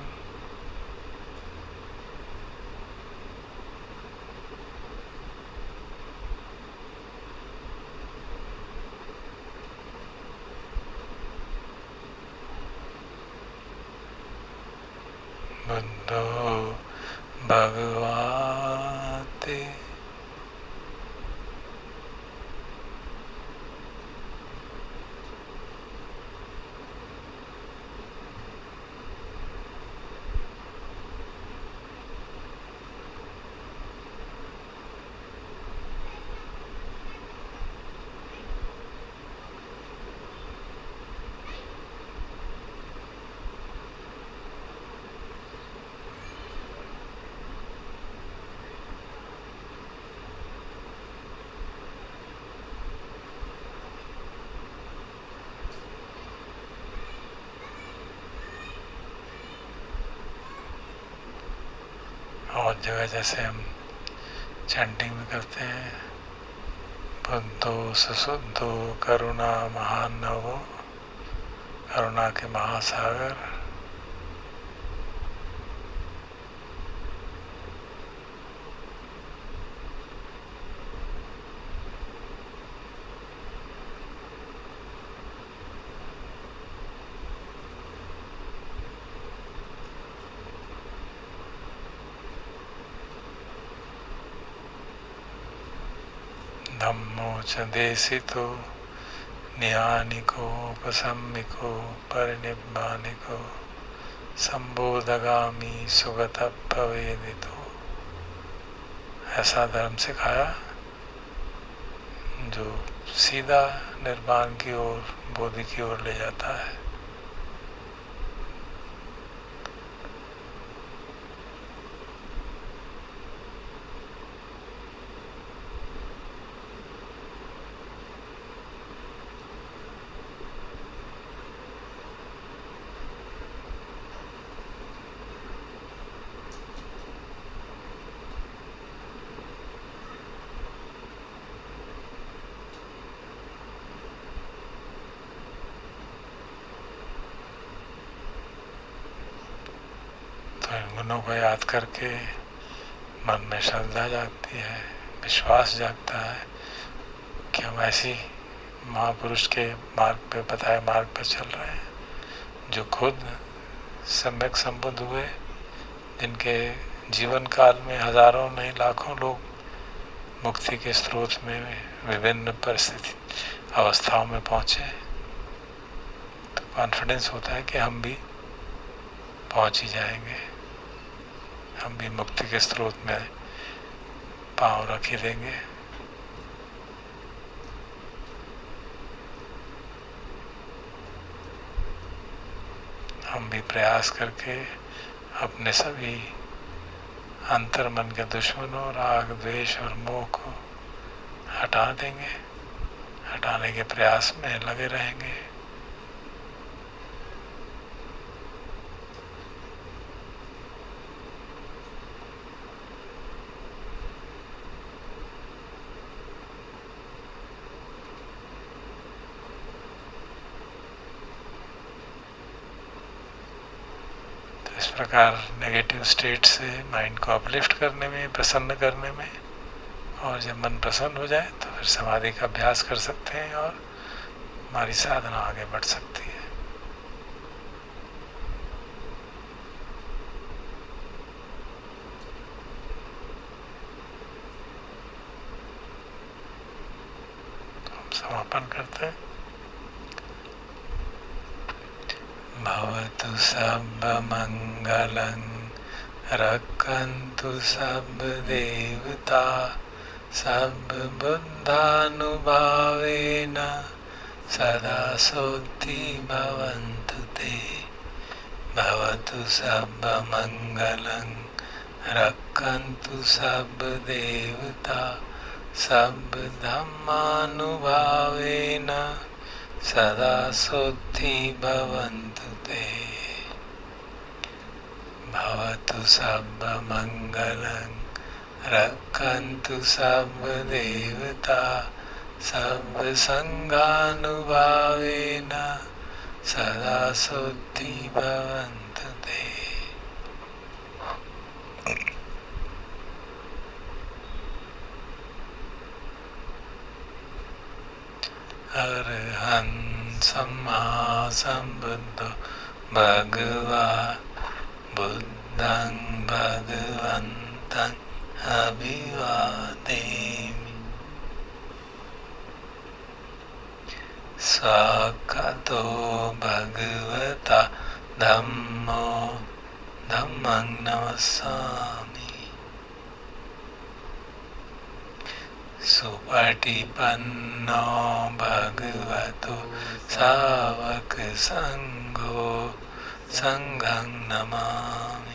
Buddho Bhagavate और जगह जैसे हम चैंटिंग में करते हैं, बुद्धो सशुद्धो करुणा महान नवो, करुणा के महासागर, धम्मो च देशितो निहानिको उपसम्मिको परिनिब्बानिको संबोधगामी सुगतः भवेदितो। ऐसा धर्म सिखाया जो सीधा निर्वाण की ओर, बोधि की ओर ले जाता है। गुणों को याद करके मन में श्रद्धा जागती है, विश्वास जागता है कि हम ऐसी महापुरुष के मार्ग पे, बताए मार्ग पे चल रहे हैं, जो खुद सम्यक संबुद्ध हुए, जिनके जीवन काल में हजारों नहीं लाखों लोग मुक्ति के स्रोत में विभिन्न परिस्थिति अवस्थाओं में पहुँचे। तो कॉन्फिडेंस होता है कि हम भी पहुँच ही जाएंगे, हम भी मुक्ति के स्रोत में पांव रख ही देंगे। हम भी प्रयास करके अपने सभी अंतर्मन के दुश्मनों, राग, द्वेष और मोह को हटा देंगे, हटाने के प्रयास में लगे रहेंगे। इस प्रकार नेगेटिव स्टेट से माइंड को अपलिफ्ट करने में, प्रसन्न करने में, और जब मन प्रसन्न हो जाए तो फिर समाधि का अभ्यास कर सकते हैं और हमारी साधना आगे बढ़ सकती है। हम समापन करते हैं। भवतु सब्ब मंगलं रक्षन्तु सब्ब देवता सब्ब बुद्धानुभावेन सदा सोत्ति भवन्तु ते। भवतु सब्ब मंगलं रक्षन्तु सब्ब देवता सब्ब धम्मानुभावेन सदा सोत्ति भवन्तु ते। भवतु सब्ब मंगलं रक्षन्तु सब्ब देवता सब्ब संघानुभावेन सदा सुद्धि भवन्तु ते। अरहं सम्मा सम्बुद्धो भगवा बुद्धं भगवन्तं अभिवादेमि। स्वागतो भगवता धम्मो धम्मं नमस्सामि। सुपटिपन्नो भगवतो सावक संघो संघं नमामि।